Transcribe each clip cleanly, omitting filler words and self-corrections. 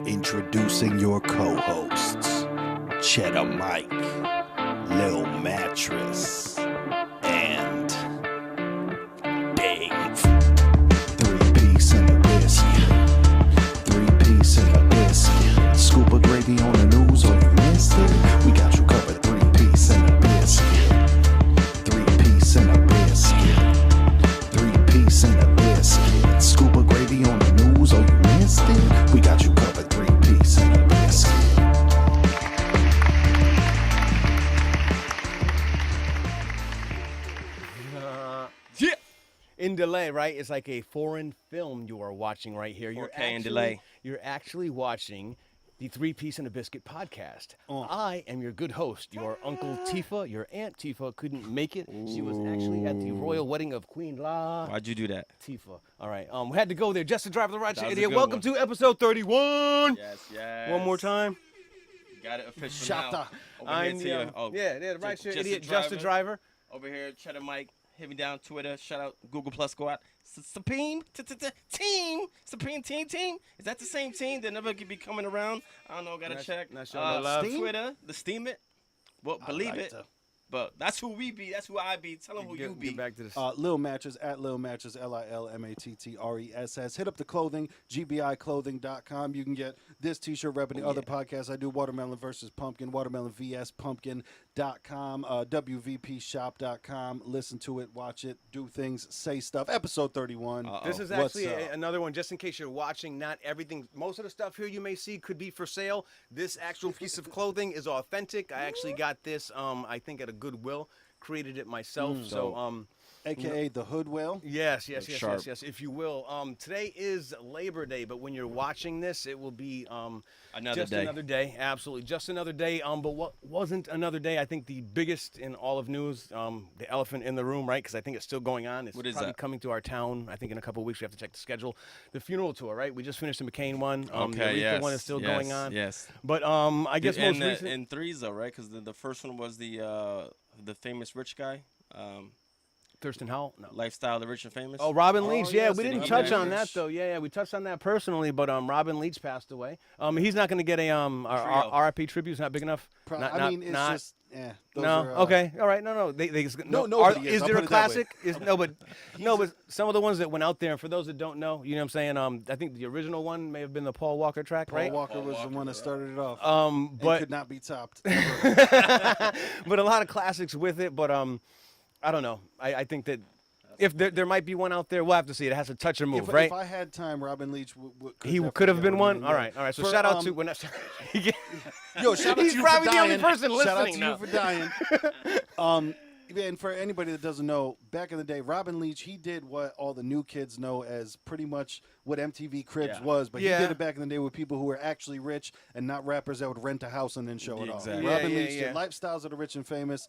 Introducing your co-hosts, Chedda Mike, Lil Mattress, and Dave. 3-piece and a biscuit. 3-piece and a biscuit. Scoop of gravy on the news or you missed it. We got you covered. 3-piece and a biscuit. 3-piece and a biscuit. 3-piece and a biscuit. Scoop of gravy on the news or you missed it. We got you covered. 3-piece and a biscuit. Yeah. In delay, right? It's like a foreign film you are watching right here. You're 4K in delay. You're actually watching the 3-Piece and a Biscuit podcast. I am your good host, your Uncle Tifa. Your Aunt Tifa couldn't make it. She was actually at the royal wedding of Queen La Why'd you do that? Tifa. All right. We had to go there just to drive the ride. That was a Idiot. good Welcome one. to episode 31. Yes. One more time. Got it official Shut now. up. Over here to you. Oh, Yeah, the right Just idiot. a Just a driver. Over here, Chedda Mike. Hit me down Twitter. Shout out Google Plus Squad. Supreme team. Supreme team. Is that the same team that never could be coming around? I don't know. Gotta check. not sure. No love. Twitter. The Steam it. Well, believe it. But that's who we be. That's who I be. Tell them who you be. Get back to this. Lil Mattress at Lil Mattress, LILMATTRESS. Hit up the clothing, gbiclothing.com. You can get this t-shirt repping the other podcasts. I do Watermelon versus Pumpkin, Watermelon vs Pumpkin.com, WVPshop.com. Listen to it, watch it, do things, say stuff. Episode 31. This is actually another one, just in case you're watching. Not everything, most of the stuff here you may see could be for sale. This actual piece of clothing is authentic. I actually got this, I think, at a Goodwill. Created it myself. AKA the Hood Whale. Yes, if you will. Today is Labor Day, but when you're watching this, it will be another day. Absolutely, just another day. But what wasn't another day? I think the biggest in all of news, the elephant in the room, right? Because I think it's still going on. It's probably coming to our town. I think in a couple of weeks we have to check the schedule. The funeral tour, right? We just finished the McCain one. The Aretha one is still going on. Yes. But I guess most recent in threes though, right? Because the first one was the famous rich guy. Thurston Howell? No. Lifestyle, the rich and famous. Oh, Robin Leach. Yeah, yes, we didn't he touch passed. on that though. Yeah, we touched on that personally, but Robin Leach passed away. He's not going to get a our RIP tribute. It's not big enough. Just No. Okay. All right. No. Nobody is. Is I'll there put a it that way. classic? But some of the ones that went out there, and for those that don't know, you know what I'm saying? I think the original one may have been the Paul Walker track, right? Paul Walker was the one that started it off. But could not be topped. but a lot of classics with it. But I don't know. I think that if there might be one out there, we'll have to see. It has a touch or move, right? If I had time, Robin Leach could have been one. Yeah. All right. So shout out to when shout out he's to you probably for the only dying. person Shout out listening to now. you for dying. And for anybody that doesn't know, back in the day, Robin Leach, he did what all the new kids know as pretty much what MTV Cribs was, but he did it back in the day with people who were actually rich and not rappers that would rent a house and then show it off. Robin Leach did Lifestyles of the Rich and Famous.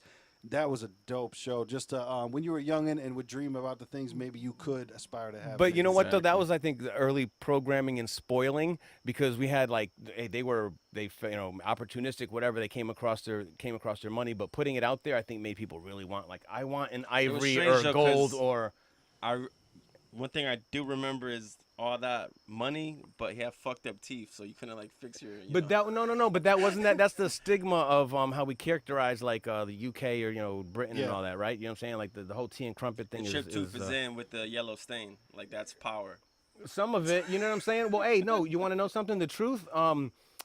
That was a dope show. Just when you were youngin' and would dream about the things maybe you could aspire to have. But you know what though? That was, I think, the early programming and spoiling, because we had they were opportunistic, whatever. They came across their money, but putting it out there, I think, made people really want, like, I want an ivory or gold or. One thing I do remember is all that money, but he had fucked up teeth, so you couldn't fix your. But that wasn't that. That's the stigma of how we characterize the UK or Britain and all that, right? You know what I'm saying? Like the whole tea and crumpet thing. The chip tooth is in with the yellow stain, that's power. Some of it, you know what I'm saying? Well, hey, no, you want to know something? The truth.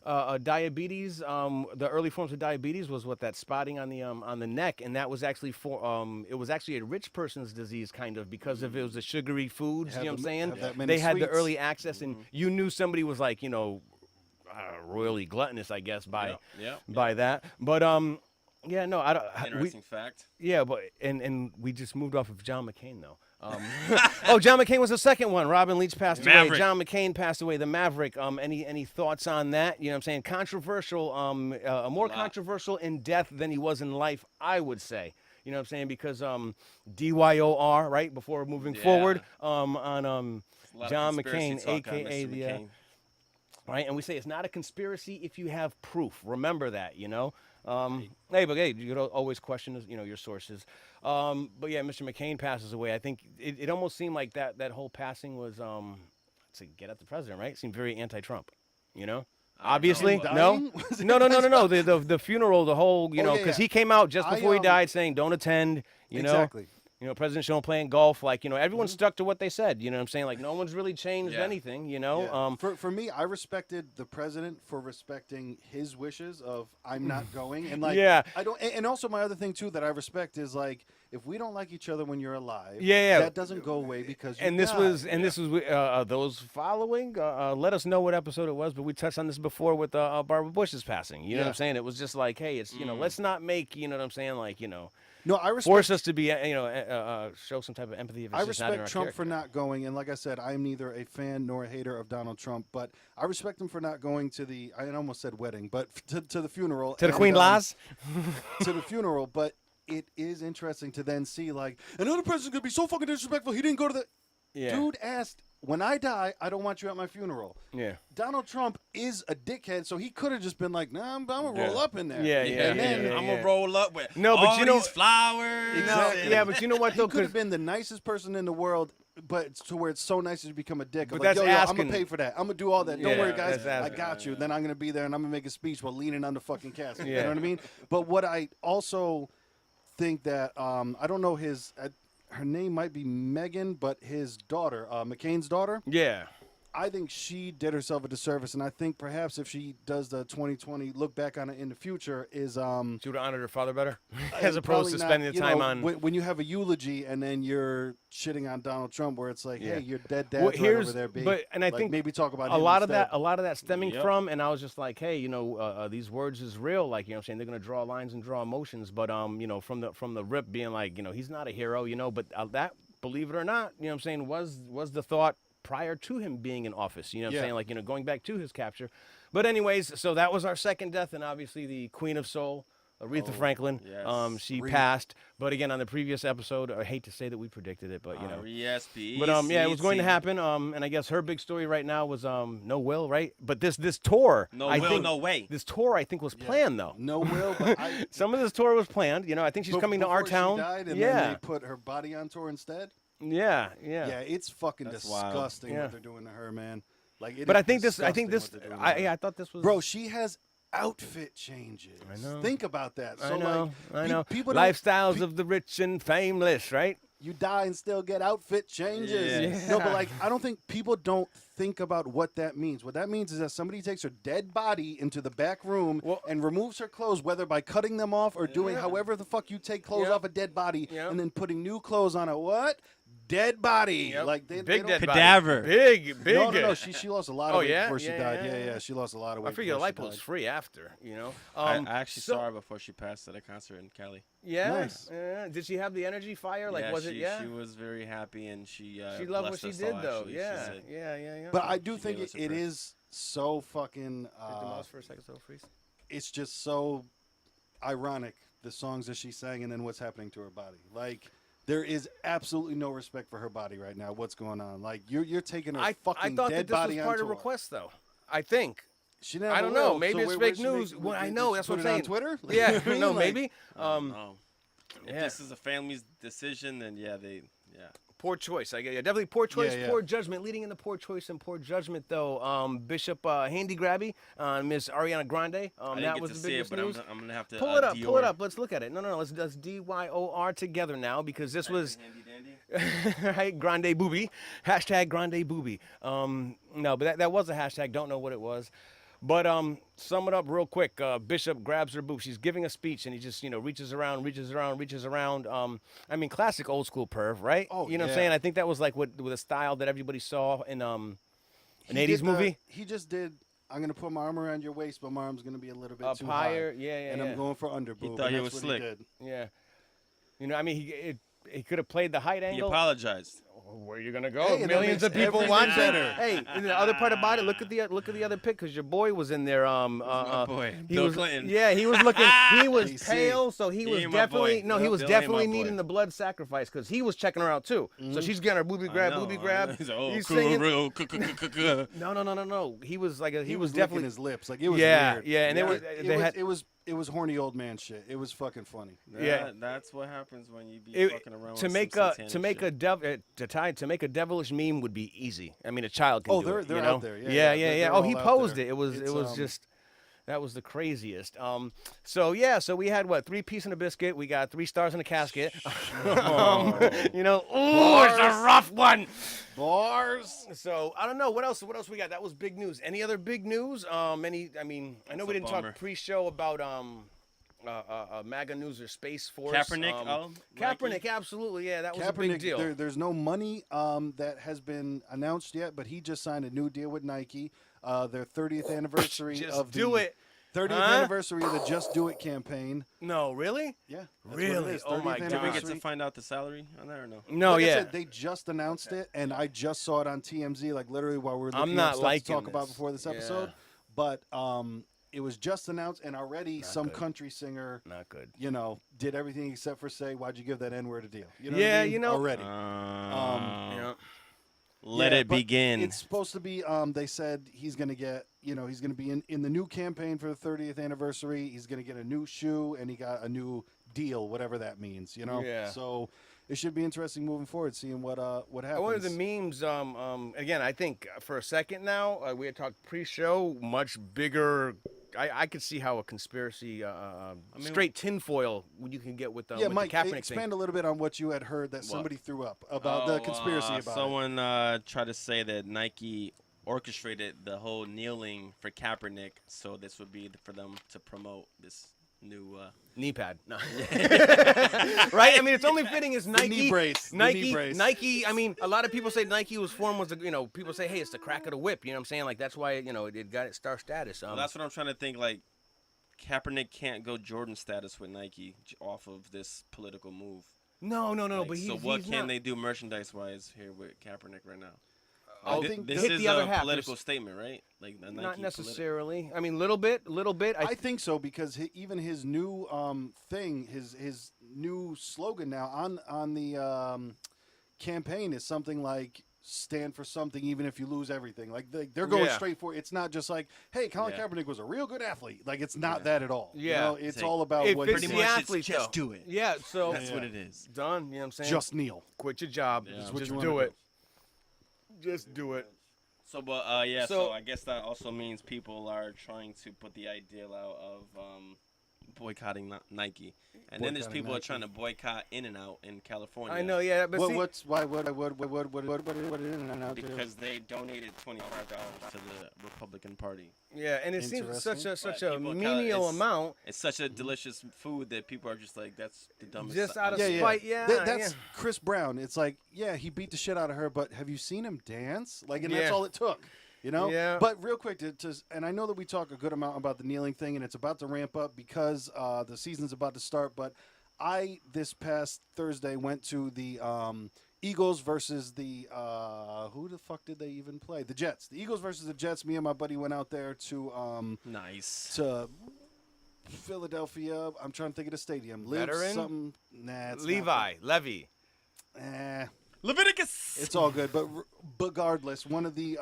Diabetes, the early forms of diabetes was that spotting on the neck, and that was actually it was actually a rich person's disease, kind of, because if it was the sugary foods, you know what I'm saying? They had the early access, and you knew somebody was royally gluttonous, I guess, by that. But yeah, no, I don't. Interesting fact. Yeah, but and we just moved off of John McCain though. John McCain was the second one. Robin Leach passed away. John McCain passed away. The Maverick. Any thoughts on that? You know what I'm saying? Controversial. More controversial in death than he was in life, I would say. You know what I'm saying? Because DYOR, right? Before moving forward, on John McCain, aka the. Right, and we say it's not a conspiracy if you have proof. Remember that, Hey, you could always question, your sources. But yeah, Mr. McCain passes away. I think it almost seemed like that whole passing was to get at the president, right? It seemed very anti-Trump, Obviously, Him no, dying? Was it no. nice? The funeral, the whole, because he came out just before he died saying, "Don't attend." Exactly. President Sean playing golf, like, everyone stuck to what they said. You know what I'm saying? Like, no one's really changed anything. Yeah. For me, I respected the president for respecting his wishes of I'm not going, and like I don't. And also my other thing too that I respect is like if we don't like each other when you're alive, that doesn't go away because you this died. was those following. Let us know what episode it was, but we touched on this before with Barbara Bush's passing. You know what I'm saying? It was just like, hey, it's let's not make what I'm saying, like No, I respect, force us to be, show some type of empathy. If it's I just not in our respect Trump character. for not going, and like I said, I'm neither a fan nor a hater of Donald Trump, but I respect him for not going to the. I almost said wedding, but to the funeral, To the Queen Laz? to the funeral. But it is interesting to then see like another president's gonna be so fucking disrespectful. He didn't go to the. Yeah. Dude asked, when I die, I don't want you at my funeral. Yeah. Donald Trump is a dickhead, so he could have just been like, nah, I'm going to roll up in there. Yeah, And then I'm going to roll up with No, but all you know- these flowers. Exactly. Yeah, but you know what, though? He could have 'Cause- been the nicest person in the world, but it's to where it's so nice that you become a dick. But I'm like, that's I'm asking- going to pay for that. I'm going to do all that. Don't Yeah, worry, guys. that's I asking. got you. Then I'm going to be there, and I'm going to make a speech while leaning on the fucking casket. You Yeah. know what I mean? But what I also think that, I don't know her name might be Megan, but his daughter, McCain's daughter, Yeah. I think she did herself a disservice, and I think perhaps if she does the 2020 look back on it in the future, is She would have honored her father better, as and opposed probably to not, spending the you time know, on. when you have a eulogy and then you're shitting on Donald Trump, where it's like, Yeah. hey, your dead dad's Well, right here's- over there, B. but- and I Like, think maybe talk about a him lot of instead. that, stemming Yep. from, and I was just like, hey, these words is real. Like, what I'm saying, they're gonna draw lines and draw emotions, but from the rip, being like, he's not a hero, but that, believe it or not, what I'm saying, was the thought prior to him being in office. You know what I'm saying? Like, going back to his capture. But anyways, so that was our second death, and obviously the Queen of Soul, Aretha Franklin. yes. She passed. But again, on the previous episode, I hate to say that we predicted it, but R-E-S-P-E-C-T. But it was going to happen. And I guess her big story right now was no will, right? But this tour, No I will, think, no way. This tour, I think, was planned though. No will, but Some of this tour was planned. I think she's coming to our before town. She died and yeah, then they put her body on tour instead. yeah. Yeah, it's fucking That's wild. disgusting Yeah. what they're doing to her, man. Like, it But is I think this. disgusting what they're doing to her. I thought this was. Bro, she has outfit changes. I know. Think about that. So I know. like, I know. people don't- Lifestyles of the rich and fameless, right? you die and still get outfit changes. Yes. No, but like I don't think people don't think about what that means. What that means is that somebody takes her dead body into the back room and removes her clothes, whether by cutting them off or doing however the fuck you take clothes off a dead body and then putting new clothes on a what? Dead body. Like they Big don't- dead Cadaver. body. Big. No. She lost a lot of weight yeah? before she Yeah, died. yeah, Yeah. She lost a lot of weight. I figure before she lipo was died. free after, I actually saw her before she passed at a concert in Cali. Yeah. Nice. Did she have the energy fire? Like, was it? She was very happy, and she She loved what blessed she us did, all, though. actually. She Yeah. said- Yeah. But I do She think gave us a it prayer. is so fucking. for a second, so freeze. It's just so ironic the songs that she sang and then what's happening to her body. Like there is absolutely no respect for her body right now. What's going on? Like you're taking her I fucking thought dead that this body was part on of tour. request, though. I think. She never I don't know. will. Maybe So it's where fake she news. make- Well, I did know. she That's put what I'm it saying. on Twitter? Like, Yeah. you know what I mean? No. Like, Maybe. No. If Yeah. this is a family's decision, then Poor choice. Definitely poor choice, Yeah. poor judgment. Leading into poor choice and poor judgment, though. Bishop Handy Grabby, Miss Ariana Grande. I didn't that get was to the see it, biggest but news. I'm gonna have to Pull it up. Pull it Dior. up. Let's look at it. No. Let's DYOR together now because this was right. Grande booby. Hashtag Grande booby. No, but that was a hashtag. Don't know what it was. But sum it up real quick. Bishop grabs her boob. She's giving a speech, and he just reaches around. I mean, classic old school perv, right? Oh, you know what I'm yeah. saying? I think that was like with a style that everybody saw in an He 80s did movie. He just did. I'm gonna put my arm around your waist, but my arm's gonna be a little bit Up too higher. high. Yeah. And I'm going for under boob. thought and he that's was what slick. did. Yeah. I mean, he could have played the height He angle. apologized. Where are you gonna go? Hey, and that Millions of makes people everything watching. better. Hey, and the other part about it, look at the other pic because your boy was in there. My boy, he Bill was, Clinton. Yeah, he was looking. He was BC. pale, so he He was ain't my definitely boy. he was Bill ain't my definitely boy. needing the blood sacrifice because he was checking her out too. So she's getting her booby grab. He's like, oh, He's cool, singing. real, No. He was like He he was was licking definitely his lips. Like it was Yeah, weird. yeah, and they were- It they was, had- it was It was horny old man shit. It was fucking funny. Yeah. That's what happens when you be fucking around to with make some a satanic to make shit. to make a devilish meme would be easy. I mean, a child can do they're it. You out know? there. Yeah. They're Oh, he all out posed there. it. It was It's, just. That was the craziest. So we had what 3 piece and a biscuit. We got 3 stars in a casket. You know, ooh, it's a rough one. Bars. So I don't know what else we got. That was big news. Any other big news? I know we didn't bummer. talk pre-show about MAGA news or Space Force. Kaepernick. Kaepernick, absolutely, yeah, that was a Kaepernick, big deal. There's no money that has been announced yet, but he just signed a new deal with Nike. Their 30th anniversary Just of do it. 30th anniversary of the Just Do It campaign. No, really? Yeah. that's Really? what it is, Oh, my 30th God. Did we get anniversary. to find out the salary on that or no? No, Like I yeah. said, they just announced it, and I just saw it on TMZ, like literally while we were looking I'm up not stuff to liking talk about this. before this Yeah. episode. But it was just announced, and already Not some good. country singer, Not good. did everything except for say, "Why'd you give that N-word a deal?" You know Yeah, what I mean? Already. Yeah. Let Yeah, it but begin. It's supposed to be. They said he's going to get. He's going to be in the new campaign for the 30th anniversary. He's going to get a new shoe, and he got a new deal, whatever that means. Yeah. So it should be interesting moving forward, seeing what happens. One of the memes, again, I think for a second now, we had talked pre-show, much bigger. I could see how a conspiracy, straight tinfoil, you can get with, with Mike, the Kaepernick expand thing. a little bit on what you had heard that somebody threw up about the conspiracy about someone tried to say that Nike orchestrated the whole kneeling for Kaepernick, so this would be for them to promote this new Knee pad. No. Right? I mean, it's only fitting as Nike. knee brace. The Nike, knee brace. Nike, I mean, a lot of people say Nike was formed was, people say, hey, it's the crack of the whip. You know what I'm saying? Like, that's why, it got its star status. Well, that's what I'm trying to think. Like, Kaepernick can't go Jordan status with Nike off of this political move. No, Like, but so what he's can not. they do merchandise-wise here with Kaepernick right now? I Like, think this hit is the other a half. political There's- statement, right? Like the Nike Not necessarily. I mean, little bit. I think so because even his new thing, his new slogan now on the campaign is something like "Stand for something, even if you lose everything." Like they're going Yeah. straight for it. It's not just like, "Hey, Colin Yeah. Kaepernick was a real good athlete." Like it's not that at all. Yeah. It's like, all about it what fits he the did. athlete, just though. do it. Yeah, so That's what it is. done. You know what I'm saying? Just kneel. quit your job. Yeah. Just, What you wanna do do. it. Just do it. So, but So- so I guess that also means people are trying to put the ideal out of boycotting Nike, and then there's Boycotting people Nike. are trying to boycott In-N-Out in California. I know, yeah, but see, What because they donated $25 to the Republican Party. yeah, and it seems such a But people menial it's- amount. It's such a delicious food that people are just like, that's the dumbest. Just out of idea. spite, yeah. That's Chris Brown. It's like, yeah, he beat the shit out of her, but have you seen him dance? Like, and that's Yeah. all it took, Yeah. But real quick, and I know that we talk a good amount about the kneeling thing, and it's about to ramp up because the season's about to start. But this past Thursday, went to the Eagles versus the who the fuck did they even play? The Jets. The Eagles versus the Jets. Me and my buddy went out there to Nice. Philadelphia. I'm trying to think of the stadium. Veteran? Something. Nah, it's Levy. Not. Leviticus. It's all good, but regardless, one of the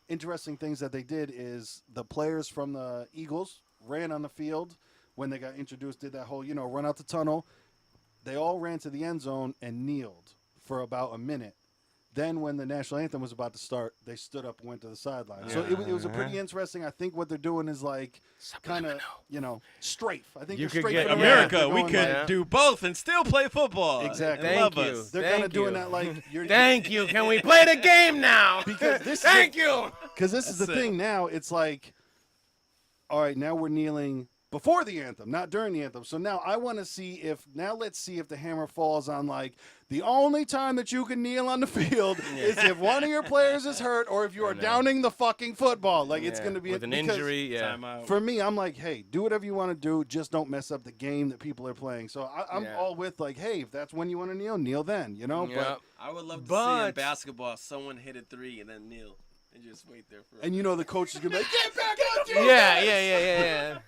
interesting things that they did is the players from the Eagles ran on the field when they got introduced, did that whole, run out the tunnel. They all ran to the end zone and kneeled for about a minute. Then when the national anthem was about to start, they stood up and went to the sideline. So it was a pretty interesting. I think what they're doing is like kind of, strafe. I think You they're could strafe get- from America, They're we going could like- do both and still play football. Exactly. And Thank love you. us. They're kind of Thank doing you. that like you're. Thank you. Can we play the game now? Because this Thank you. Because this is the That's it. thing now. It's like, all right, now we're kneeling before the anthem, not during the anthem. So now I want to see let's see if the hammer falls on like the only time that you can kneel on the field is if one of your players is hurt or if you are downing the fucking football. Like it's Yeah, going to be with an because injury. Yeah. Timeout. For me, I'm like, hey, do whatever you want to do. Just don't mess up the game that people are playing. So I'm Yeah. all with like, hey, if that's when you want to kneel then, Yeah. But I would love to see But- in basketball someone hit a three and then kneel and just wait there for. and the coach is going to be like, get back up, dude. Yeah.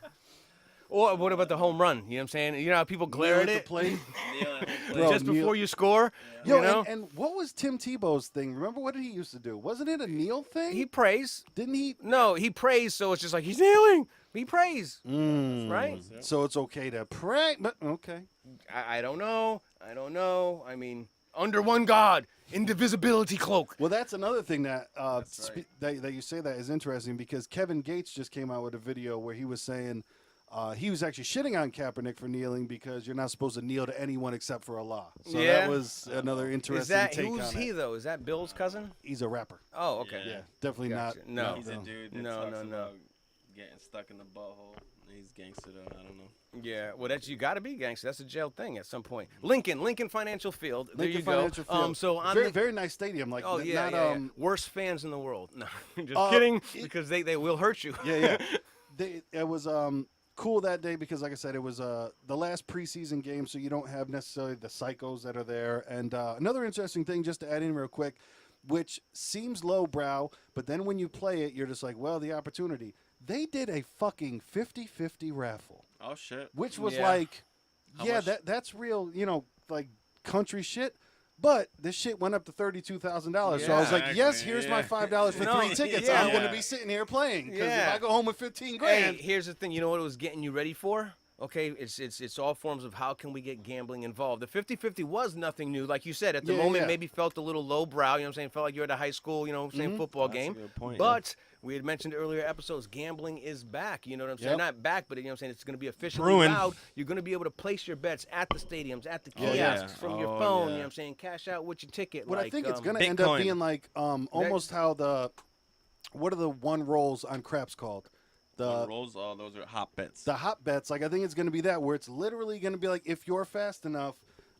Or what about the home run? You know what I'm saying? You know how people glare at the it plate. Bro, just before you score? Yo, you know? and what was Tim Tebow's thing? Remember what did he used to do? Wasn't it a kneel thing? He prays. Didn't he? No, he prays, so it's just like he's kneeling. He prays. Right? So it's okay to pray, but okay. I don't know. I mean, under one God, indivisibility cloak. Well, that's another thing that that you say that is interesting because Kevin Gates just came out with a video where he was saying he was actually shitting on Kaepernick for kneeling because you're not supposed to kneel to anyone except for Allah. So that was another interesting take on it. Who's he though? Is that Bill's cousin? He's a rapper. Oh, okay. Yeah, definitely Gotcha. not. No. He's a dude that No, talks no, no. about getting stuck in the butthole. He's gangster though. I don't know. Yeah, well, you got to be gangster. That's a jail thing at some point. Lincoln Financial Field. There Lincoln you go. Financial Field. So on very nice stadium. Like, oh yeah, not, yeah. Worst fans in the world. No, just kidding. Because they will hurt you. Yeah. It was cool that day because, like I said, it was the last preseason game, so you don't have necessarily the psychos that are there. And another interesting thing, just to add in real quick, which seems lowbrow, but then when you play it, you're just like, well, the opportunity. They did a fucking 50-50 raffle. Oh shit. Which was Yeah. like, How yeah, much? that's real, like country shit. But this shit went up to $32,000. So I was Yeah, like, yes, here's my $5 for 3 tickets. yeah. I'm going to be sitting here playing. Because Yeah. if I go home with 15 Hey, grand. here's the thing. You know what it was getting you ready for? Okay, it's all forms of how can we get gambling involved. The 50-50 was nothing new. Like you said, at the moment, maybe felt a little lowbrow. You know what I'm saying? Felt like you're at a high school, football That's a game. good point, But we had mentioned earlier episodes, gambling is back. You know what I'm saying? Yep. Not back, but you know what I'm saying? It's going to be officially Brewing. allowed. You're going to be able to place your bets at the stadiums, at the kiosks, yeah. from your Oh, phone. yeah. You know what I'm saying? Cash out with your ticket. What like, I think it's going to end up Bitcoin. being like almost how what are the one rolls on craps called? The rolls, all those are hot bets. The hot bets. Like, I think it's going to be that where it's literally going to be like, if you're fast enough,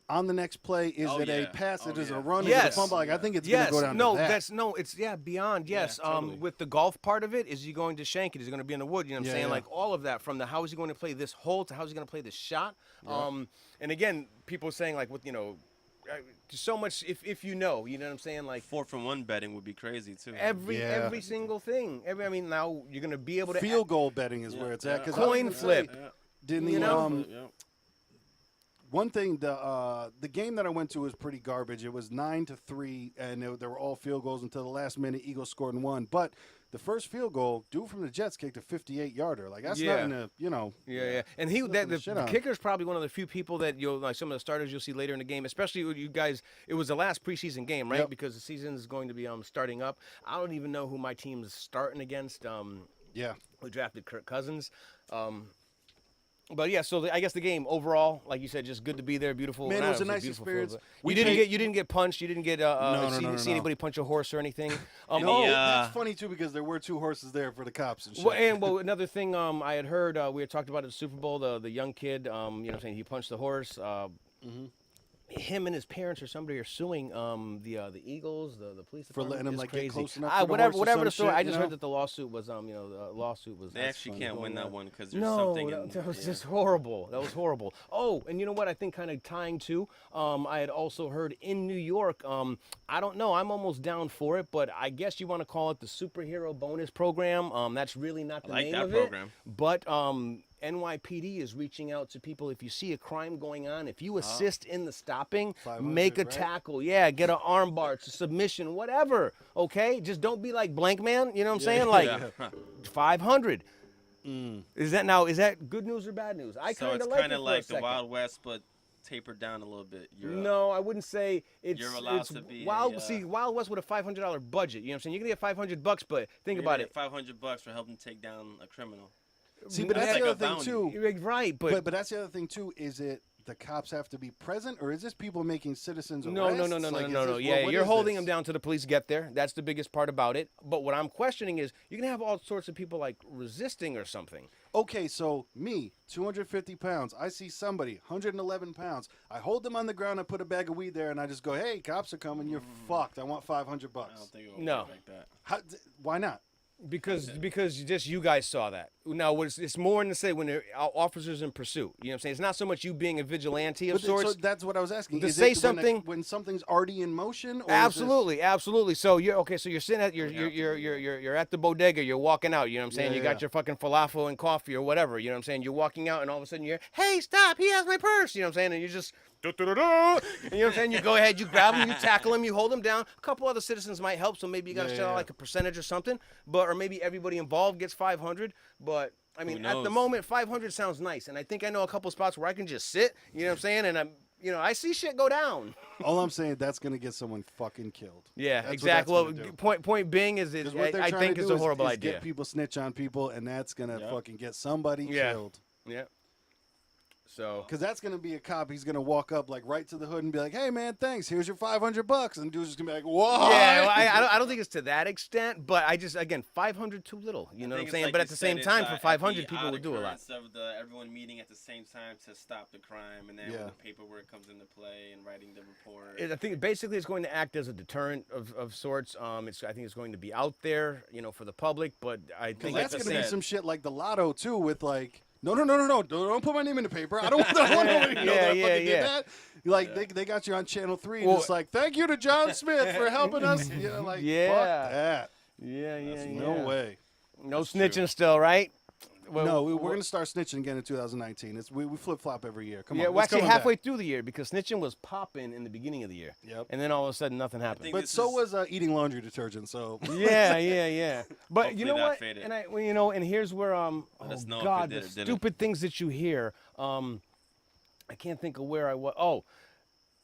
on the next play, is it a pass? Is it a run? Is it a fumble? Like, I think it's going to go down to that. It's beyond. Yes, totally. with the golf part of it, is he going to shank it? Is he going to be in the wood? You know what I'm saying? Yeah. Like all of that, from the how is he going to play this hole to how is he going to play this shot. And again, people saying like with so much if you know what I'm saying, like 4-for-1 betting would be crazy too. every single thing. Now you're going to be able to field goal betting is where it's at. Coin flip. Didn't one thing, the game that I went to was pretty garbage. It was 9-3, and there were all field goals until the last minute. Eagles scored and won. But the first field goal, dude from the Jets kicked a 58-yarder. Like, that's nothing to, Yeah. And the kicker's probably one of the few people that some of the starters you'll see later in the game, especially with you guys. It was the last preseason game, right? Yep. Because the season is going to be starting up. I don't even know who my team is starting against. We drafted Kirk Cousins. But yeah, so I guess the game overall, like you said, just good to be there. Beautiful. Man, it was a nice experience. You didn't get punched. You didn't get see anybody punch a horse or anything. That's funny too because there were 2 horses there for the cops and shit. Another thing I had heard we had talked about at the Super Bowl, the young kid, saying he punched the horse. Him and his parents or somebody are suing the Eagles, the police for department. letting him It's crazy. get close enough. Whatever the story. Shit, I just heard that the lawsuit was was. They actually can't win that one because there's No, something. that was just horrible. That was horrible. Oh, and you know what? I think kind of tying to, I had also heard in New York. I don't know. I'm almost down for it, but I guess you want to call it the superhero bonus program. That's really not the name of program. it. But NYPD is reaching out to people. If you see a crime going on, if you assist in the stopping, make a tackle. Yeah, get an arm bar, it's a submission, whatever. Okay, just don't be like blank man. You know what I'm saying? Like 500. Is that good news or bad news? I So kind it's of like kind it of for like a the second. Wild West, but tapered down a little bit. No, I wouldn't say it's. You're allowed it's to be Wild. See, Wild West with a $500 budget. You know what I'm saying? You're gonna get $500, but think about it. $500 for helping take down a criminal. See, but that's like the a other thing bounty. too. You're right, but But that's the other thing too. Is it the cops have to be present, or is this people making citizens arrests? No. Like, Yeah, what you're is holding this? them down to the police get there. That's the biggest part about it. But what I'm questioning is you're gonna have all sorts of people like resisting or something. Okay, so me, 250 pounds. I see somebody, 111 pounds. I hold them on the ground. I put a bag of weed there, and I just go, "Hey, cops are coming. You're fucked. I want $500." I don't think it will No. work like that. Why not? Because just you guys saw that. No, it's more in the say when they're officers in pursuit. You know what I'm saying? It's not so much you being a vigilante of sorts. So that's what I was asking. To Is say it something when something's already in motion? Or absolutely. So you're okay. So you're sitting at you're at the bodega. You're walking out. You know what I'm saying? You got your fucking falafel and coffee or whatever. You know what I'm saying? You're walking out, and all of a sudden you're, hey, stop! He has my purse. You know what I'm saying? And you just. And you know what I'm saying? You go ahead, you grab him, you tackle him, you hold him down. A couple other citizens might help, so maybe you got to shell out like a percentage or something. Or maybe everybody involved gets 500. But I mean, at the moment, 500 sounds nice, and I think I know a couple spots where I can just sit. You know what I'm saying? And I see shit go down. All I'm saying, that's gonna get someone fucking killed. Yeah, that's exactly. Well, point being is, I think it's a horrible idea. Get people snitch on people, and that's gonna fucking get somebody killed. Yeah. So, because that's gonna be a cop. He's gonna walk up like right to the hood and be like, "Hey man, thanks. Here's your $500." And dude's just gonna be like, "Whoa." Yeah, well, I don't think it's to that extent, but I just 500 too little. You know what I'm saying? Like but at the same time, for 500, people would do a lot. Of everyone meeting at the same time to stop the crime, and then when the paperwork comes into play and writing the report. I think basically it's going to act as a deterrent of sorts. I think it's going to be out there, for the public. But I think that's gonna be some shit like the lotto too, with like. No! Don't put my name in the paper. I don't want nobody to know that I fucking did that. Like they got you on Channel 3 and it's like, thank you to John Smith for helping us. Fuck that. Yeah. No way. No snitching still, right? Well, no, we're gonna start snitching again in 2019. We flip flop every year. Come on. Yeah, well, actually halfway through the year because snitching was popping in the beginning of the year. Yep. And then all of a sudden nothing happened. But so was eating laundry detergent. So. Yeah. But hopefully you know what? Faded. And and here's where the stupid things that you hear. I can't think of where I was. Oh.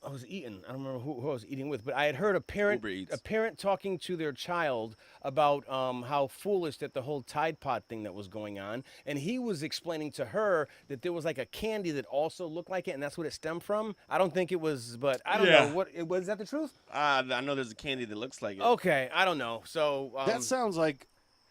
I was eating. I don't remember who I was eating with, but I had heard a parent talking to their child about how foolish that the whole Tide Pod thing that was going on, and he was explaining to her that there was like a candy that also looked like it, and that's what it stemmed from. I don't think it was, but I don't know. What was that the truth? I know there's a candy that looks like it. Okay, I don't know. So that sounds like.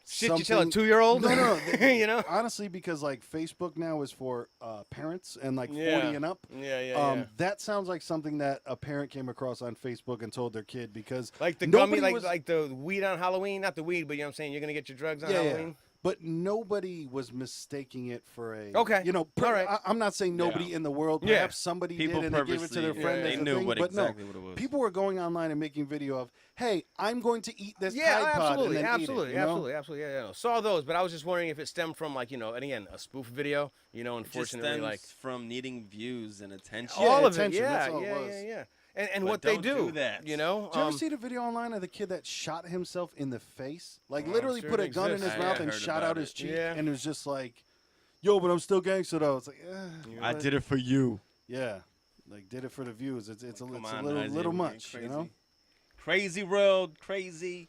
Shit, you tell a 2-year-old? No. Honestly, because like Facebook now is for parents and like 40 and up. Yeah. That sounds like something that a parent came across on Facebook and told their kid because like the gummy, like the weed on Halloween, not the weed, but you know what I'm saying. You're gonna get your drugs on Halloween. Yeah. But nobody was mistaking it for a. Okay. All right. I'm not saying nobody in the world. Perhaps somebody people did and they gave it to their friend. They knew what exactly what it was. People were going online and making video of, hey, I'm going to eat this Tide Pod. Absolutely. And then eat it, Absolutely. Yeah. Saw those, but I was just wondering if it stemmed from and again, a spoof video. Unfortunately, it stems from needing views and attention. All of it. Yeah. And what they do that. Did you ever see the video online of the kid that shot himself in the face? Like literally put a gun in his mouth and shot out his cheek, and it was just like, "Yo, but I'm still gangster though." It's like, I did it for you. Yeah, like did it for the views. It's a little much, Crazy world, crazy.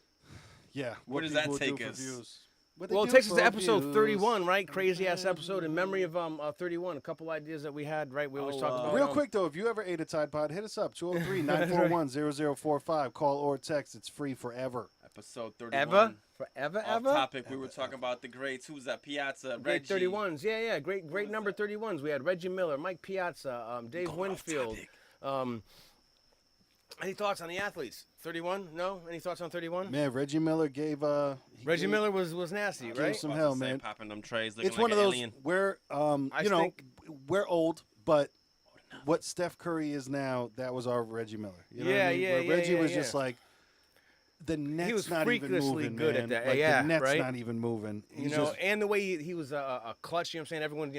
Yeah. Where does that take us? Well, it takes us to episode 31, right? Crazy ass episode in memory of 31. A couple ideas that we had, right? We always talked about. Real quick though, if you ever ate a Tide Pod, hit us up 203-941-0045. Call or text. It's free forever. Episode 31. Ever? Forever? Off topic. We were talking about the greats. Who's that? Piazza, Great Reggie. 31s. Yeah. Great number 31s. We had Reggie Miller, Mike Piazza, Dave Winfield. Any thoughts on the athletes? 31? No? Any thoughts on 31? Man, Reggie Miller gave Reggie Miller was nasty, right? Gave some hell, man. Popping them trays, it's like one of those alien. where we're old, but what Steph Curry is now, that was our Reggie Miller. You know what I mean? Reggie was just like the net's he was not even moving, good man. at that. Like, the net's not even moving. And the way he was a clutch, you know what I'm saying? Everyone,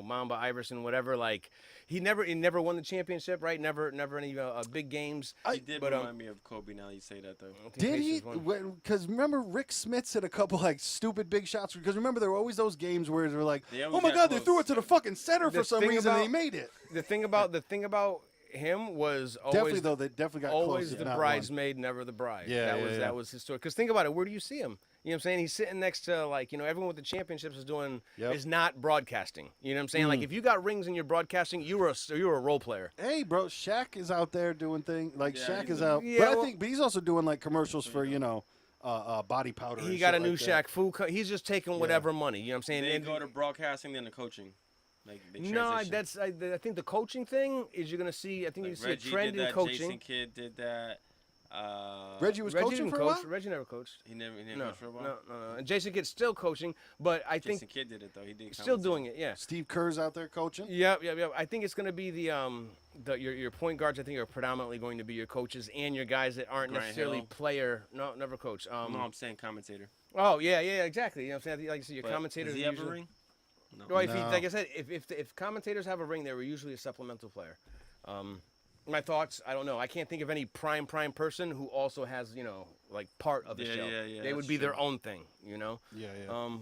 Mamba, Iverson, whatever, like he never won the championship, right? Never any big games. He did remind me of Kobe now you say that though. Did he? Because remember Rick Smits hit a couple like stupid big shots. Because remember there were always those games where they're like, oh my God, they threw it to the fucking center for some reason and he made it. The thing about him was always they definitely got always close, the bridesmaid, never the bride. Yeah, that was his story. Because think about it, where do you see him? You know what I'm saying? He's sitting next to everyone with the championships is not broadcasting. You know what I'm saying? Like if you got rings and you're broadcasting, you were a role player. Hey, bro, Shaq is out there doing things. Like Shaq is out, but he's also doing like commercials for body powder. He got a new Shaq Fu. He's just taking whatever money. You know what I'm saying? They go to broadcasting then to coaching. I think the coaching thing is you're gonna see. I think you see a trend in coaching. Jason Kidd did that. Reggie was Reggie coaching didn't for a while? coach. Reggie never coached. He never No, coached for a while. no. And Jason Kidd's still coaching, but I Jason think Kidd did it though. He did. still doing it. Yeah. Steve Kerr's out there coaching? Yep. I think it's going to be your point guards. I think are predominantly going to be your coaches and your guys that aren't Grant necessarily Hill. player. No, never coach. No, I'm saying commentator. Oh yeah, exactly. You know what I'm saying? Like I said, your But commentators. Does he are have a usually, ring? No. Well, No. like I said, if commentators have a ring, they were usually a supplemental player. My thoughts, I don't know. I can't think of any prime person who also has, like part of the show. Yeah, they would that's be their true. own thing, Yeah.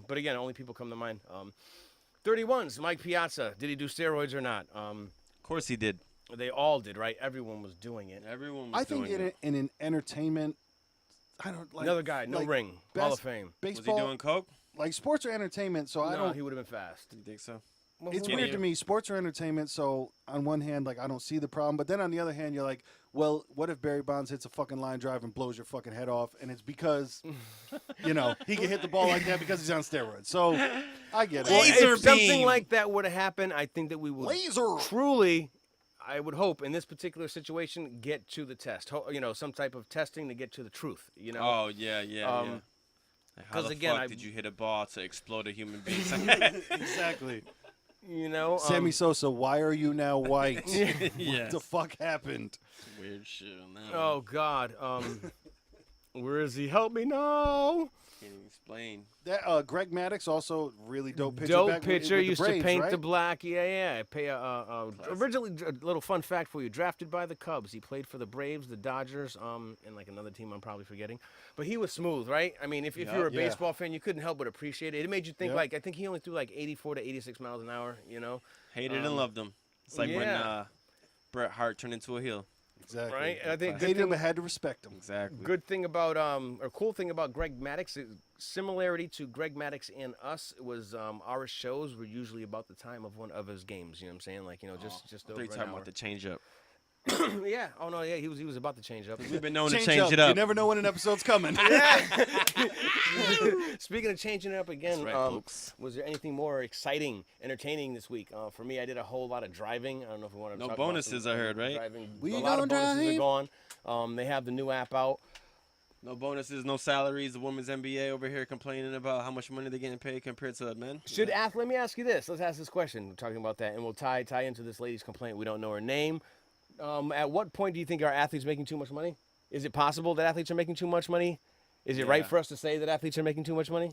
But again, only people come to mind. 31s, Mike Piazza. Did he do steroids or not? Of course he did. They all did, right? Everyone was doing it. Everyone was I think doing it. in an entertainment, I don't like Another guy, no like, ring, Hall of best Fame. Baseball, Was he doing coke? like sports or entertainment. So I No, don't. he would have been fast. You think so? Well, It's who weird knew? to me, sports or entertainment. So on one hand, like I don't see the problem, but then on the other hand, you're like, well, what if Barry Bonds hits a fucking line drive and blows your fucking head off, and it's because, he can hit the ball like that because he's on steroids. So I get it. Well, Laser if something beam. like that would have happened, I think that we would Laser. truly, I would hope, in this particular situation, get to the test. Some type of testing to get to the truth. Oh yeah. Like, how 'cause the again, fuck I- did you hit a ball to explode a human being? Exactly. Sammy. Sammy Sosa, why are you now white? Yes. What the fuck happened? Weird shit on that. Oh one. God. Where is he? Help me now. Can't even explain. That Greg Maddux, also really dope pitcher. Dope back pitcher, with the used Braves, to paint right? the black. Yeah. Originally, a little fun fact for you: drafted by the Cubs. He played for the Braves, the Dodgers, and like another team I'm probably forgetting. But he was smooth, right? I mean, if Yep. you're a Yeah. baseball fan, you couldn't help but appreciate it. It made you think. Yep. Like I think he only threw like 84 to 86 miles an hour. Hated and loved him. It's like when yeah. Bret Hart turned into a heel. Exactly. Right? And I think good Hated him, thing, but had to respect him. Exactly. good thing about or cool thing about Greg Maddux, similarity to Greg Maddux and us was our shows were usually about the time of one of his games. You know what I'm saying? Like just I over thought you an talking hour. about the change up. Yeah. Oh no. Yeah. He was about to change up. We've been known to Change change up. it up. You never know when an episode's coming. Speaking of changing it up again, That's right, folks. was there anything more exciting, entertaining this week? For me, I did a whole lot of driving. I don't know if we want to No talk bonuses, about I heard, right? Driving. We a lot of gonna bonuses drive? are gone. They have the new app out. No bonuses, no salaries. The women's NBA over here complaining about how much money they're getting paid compared to the men. Let me ask you this. Let's ask this question. We're talking about that, and we'll tie into this lady's complaint. We don't know her name. At what point do you think our athletes making too much money? Is it possible that athletes are making too much money? Is it right Yeah. for us to say that athletes are making too much money?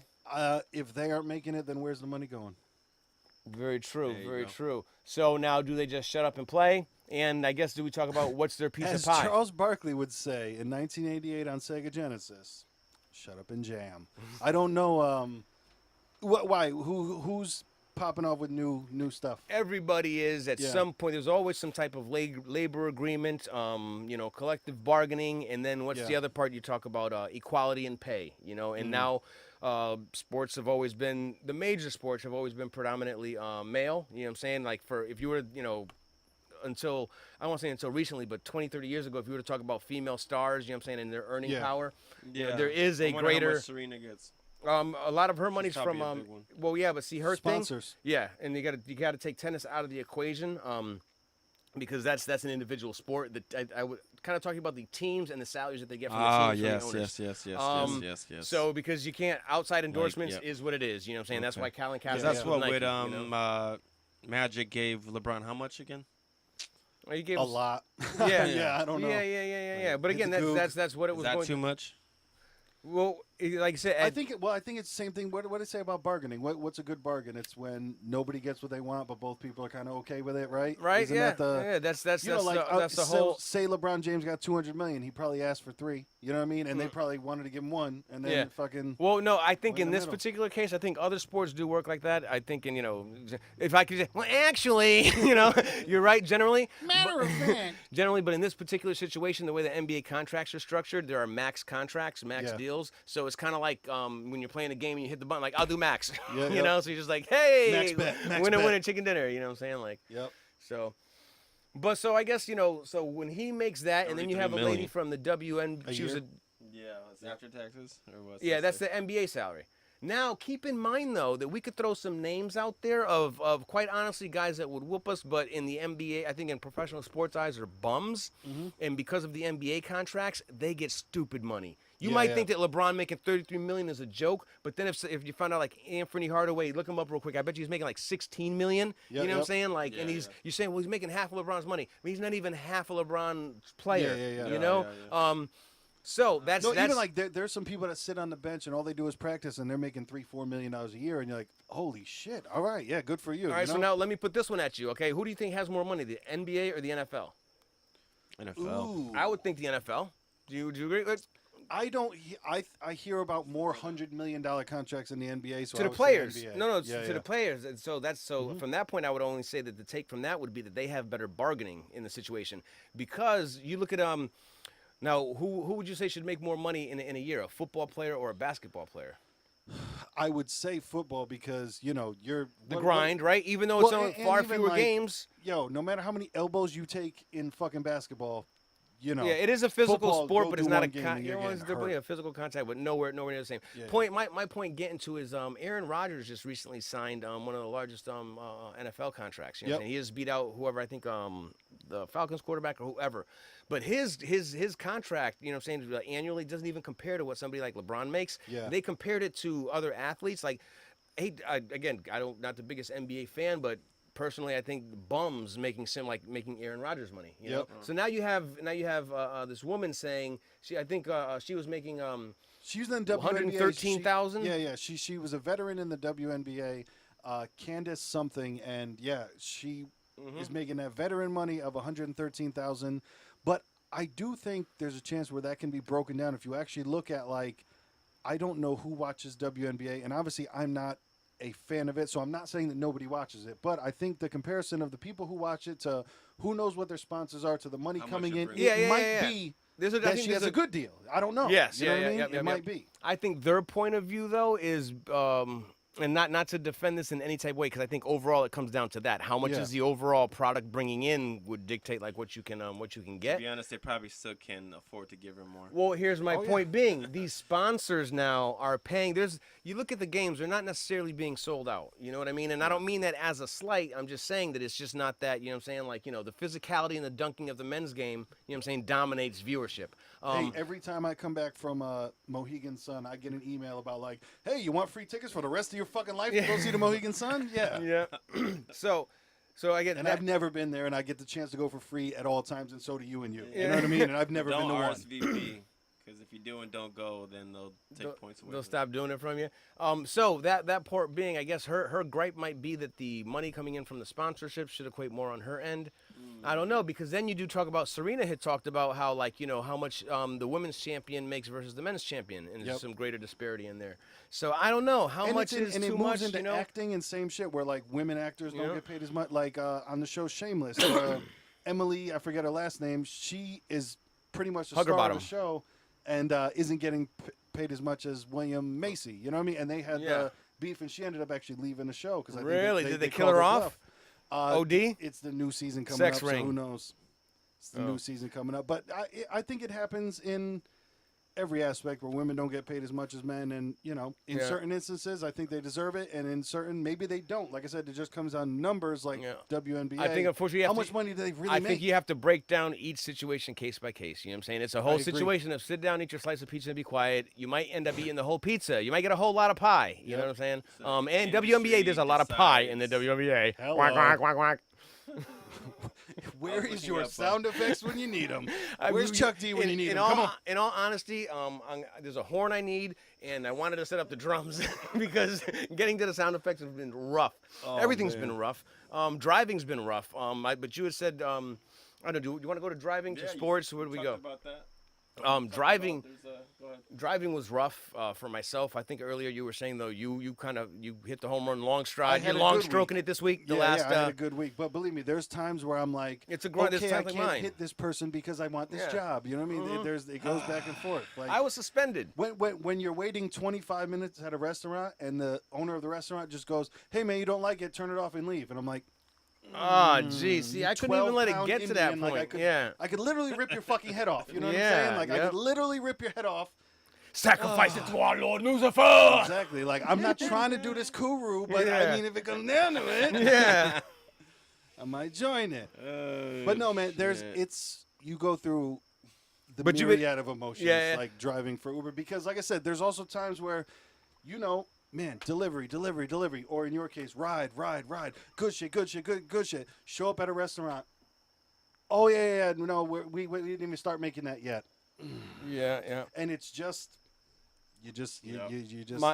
If they aren't making it, then where's the money going? Very true. There you Very go. true. So now, do they just shut up and play? And I guess do we talk about what's their piece As of pie? Charles Barkley would say in 1988 on Sega Genesis, "Shut up and jam." I don't know. Why? Who's popping off with new stuff? Everybody is at Yeah. some point. There's always some type of labor agreement, collective bargaining, and then what's Yeah. the other part you talk about? Equality in pay, and now sports have always been, the major sports have always been predominantly male. You know what I'm saying? Like if you were, until, I won't say until recently, but 20, 30 years ago, if you were to talk about female stars, you know what I'm saying, and their earning Yeah. power, Yeah. there is a I wonder how greater, much Serena gets. a lot of her money's probably from, a big one. well, yeah, but see her thing. Sponsors. Yeah, and you got to take tennis out of the equation, because that's an individual sport. That I would kind of talking about the teams and the salaries that they get from the teams. from the owners. Yes. So because you can't, outside endorsements yep. is what it is. You know what I'm saying? That's why Colin Kaepernick. That's with what Nike, with you know? Magic gave LeBron how much again? He gave A us- lot. Yeah, Yeah, I don't know. Yeah. But Hit again, the goog. that's what it Is was that going. too much? Well, like I said, I think it's the same thing. What do they say about bargaining? What's a good bargain? It's when nobody gets what they want, but both people are kind of okay with it, right? right? Isn't Yeah, that the, yeah. That's the so whole. Say LeBron James got $200 million, he probably asked for $3 million. You know what I mean? And they probably wanted to give him $1 million, and then Yeah. fucking. Well, no, I think Right in in the this middle. particular case, I think other sports do work like that. I think, if I could say, well, actually, you're right generally. Matter of fact. Generally, but in this particular situation, the way the NBA contracts are structured, there are max contracts, max Yeah. deals. So it's kind of like when you're playing a game and you hit the button, like, I'll do max. Yeah, you yeah. know, so you're just like, hey, Max bet, max winner, bet. winner, chicken dinner. You know what I'm saying? Like, Yep. so. But so I guess, so when he makes that, and then you have a 33 lady million. from the WN, A she was year? Yeah, it's after taxes or what? yeah, that's the NBA salary. Now, keep in mind, though, that we could throw some names out there of quite honestly guys that would whoop us, but in the NBA, I think in professional sports eyes are bums. And because of the NBA contracts, they get stupid money. You might think that LeBron making $33 million is a joke, but then if you find out like Anthony Hardaway, look him up real quick. I bet you he's making like $16 million. You know what I'm saying? Like, and you're saying, well, he's making half of LeBron's money. I mean, he's not even half of LeBron's player. You know. So that's even like there's some people that sit on the bench and all they do is practice and they're making $3-4 million a year and you're like, holy shit! All right, yeah, good for you. All right, so now let me put this one at you. Okay, who do you think has more money, the NBA or the NFL? NFL. Ooh. I would think the NFL. Do you agree? I don't. I hear about more $100 million contracts in the NBA. So to I the would say players. NBA. No, to the players. And so from that point, I would only say that the take from that would be that they have better bargaining in the situation because you look at now who would you say should make more money in a year, a football player or a basketball player? I would say football because you're the grind, right? Even though it's on far fewer games. Yo, no matter how many elbows you take in fucking basketball. Yeah, it is a physical sport, but it's not a physical contact, but nowhere near the same. Point. My point getting to is Aaron Rodgers just recently signed one of the largest NFL contracts. You know, he has beat out whoever I think the Falcons quarterback or whoever, but his contract, you know, what I'm saying annually doesn't even compare to what somebody like LeBron makes. Yeah. They compared it to other athletes. Like, again, not the biggest NBA fan, but personally, I think bums making Aaron Rodgers money. You know? So now you have this woman saying she was making she was in the WNBA. 113,000. Yeah. She was a veteran in the WNBA, Candace something, and she is making that veteran money of 113,000. But I do think there's a chance where that can be broken down if you actually look at I don't know who watches WNBA, and obviously I'm not a fan of it, so I'm not saying that nobody watches it, but I think the comparison of the people who watch it to who knows what their sponsors are to the money coming in, it might be that she has a good deal. I don't know. Yes, you know what I mean? It might be. I think their point of view though is and not to defend this in any type of way, because I think overall it comes down to that. How much is the overall product bringing in would dictate like what you can get. To be honest, they probably still can afford to give her more. Well, here's my point being, these sponsors now are paying. You look at the games, they're not necessarily being sold out. You know what I mean? And I don't mean that as a slight. I'm just saying that it's just not that, you know what I'm saying? Like, the physicality and the dunking of the men's game, you know what I'm saying, dominates viewership. Hey, every time I come back from Mohegan Sun, I get an email about like, hey, you want free tickets for the rest of your fucking life to go see the Mohegan Sun? Yeah. So I get and I've never been there, and I get the chance to go for free at all times, and so do you and you. You know what I mean? And I've never been to one. RSVP, because if you do and don't go, then they'll take points away. They'll stop doing it from you. So that part being, I guess her gripe might be that the money coming in from the sponsorship should equate more on her end. I don't know, because then you do talk about Serena had talked about how how much the women's champion makes versus the men's champion, and there's some greater disparity in there. So I don't know how much is and too it much. moves into acting and same shit where like women actors don't get paid as much. Like on the show Shameless, Emily, I forget her last name. She is pretty much the star of the show, and isn't getting paid as much as William Macy. You know what I mean? And they had the beef, and she ended up actually leaving the show because did they kill her off? OD? It's the new season coming Sex up, ring. so who knows? It's the new season coming up. But I think it happens in every aspect where women don't get paid as much as men. And, in certain instances, I think they deserve it. And in certain, maybe they don't. Like I said, it just comes on numbers like WNBA. I think, unfortunately, how much money do they really make? I think you have to break down each situation case by case. You know what I'm saying? It's a whole situation of sit down, eat your slice of pizza, and be quiet. You might end up eating the whole pizza. You might get a whole lot of pie. You know what I'm saying? And WNBA, there's a lot of pie in the WNBA. Hello. Quack, quack, quack, quack. Where is your sound effects when you need them? Where's Chuck D when you need him? Come on. In all honesty, there's a horn I need, and I wanted to set up the drums because getting to the sound effects has been rough. Everything's been rough. Driving's been rough. But you had said, I don't know, do you want to go to driving, to sports? Where do we go? About that. Driving was rough for myself. I think earlier you were saying though you hit the home run long stride. You're long stroking it this week. I had a good week. But believe me, there's times where I'm like, it's a grind. Okay, I can't hit this person because I want this job. You know what I mean? It goes back and forth. Like, I was suspended. When you're waiting 25 minutes at a restaurant and the owner of the restaurant just goes, "Hey man, you don't like it? Turn it off and leave." And I'm like, oh, geez. See, I couldn't even let it get to that point. I could literally rip your fucking head off. You know what I'm saying? Like, I could literally rip your head off. Sacrifice it to our Lord Lucifer. Exactly. Like, I'm not trying to do this kuru, but I mean, if it comes down to it, Yeah. I might join it. But no, man, you go through the myriad of emotions, like driving for Uber, because like I said, there's also times where, man, delivery, or in your case, ride, good shit. Show up at a restaurant. Oh yeah, no, we didn't even start making that yet. Yeah. And it's just, you just.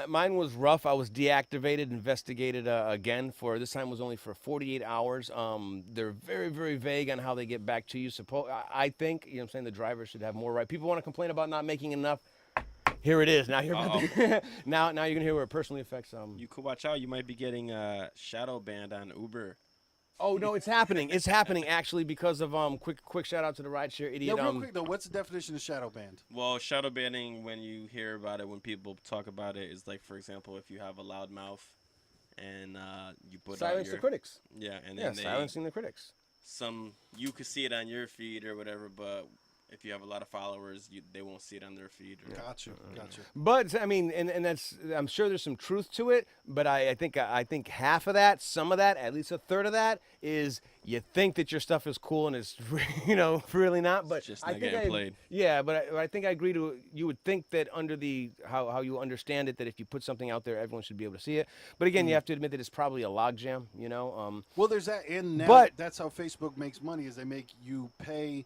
Mine was rough. I was deactivated, investigated again for this time was only for 48 hours. They're very, very vague on how they get back to you. I think what I'm saying, the driver should have more right. People want to complain about not making enough. Here it is. Now you're now you're gonna hear where it personally affects. You could watch out. You might be getting shadow banned on Uber. Oh no, it's happening. It's happening actually because of quick shout out to the rideshare idiot. Yeah, real quick though, what's the definition of shadow banned? Well, shadow banning, when you hear about it, when people talk about it, is like, for example, if you have a loud mouth and you put silence the critics. Yeah, and then silencing the critics. You could see it on your feed or whatever, but if you have a lot of followers, they won't see it on their feed. Gotcha. But I mean, and that's, I'm sure there's some truth to it. But I think half of that, some of that, at least a third of that, is you think that your stuff is cool and it's really not. But it's just not getting played. Yeah, but I think I agree to. You would think that under the how you understand it, that if you put something out there, everyone should be able to see it. But again, you have to admit that it's probably a logjam. Well, there's that, and now that's how Facebook makes money, is they make you pay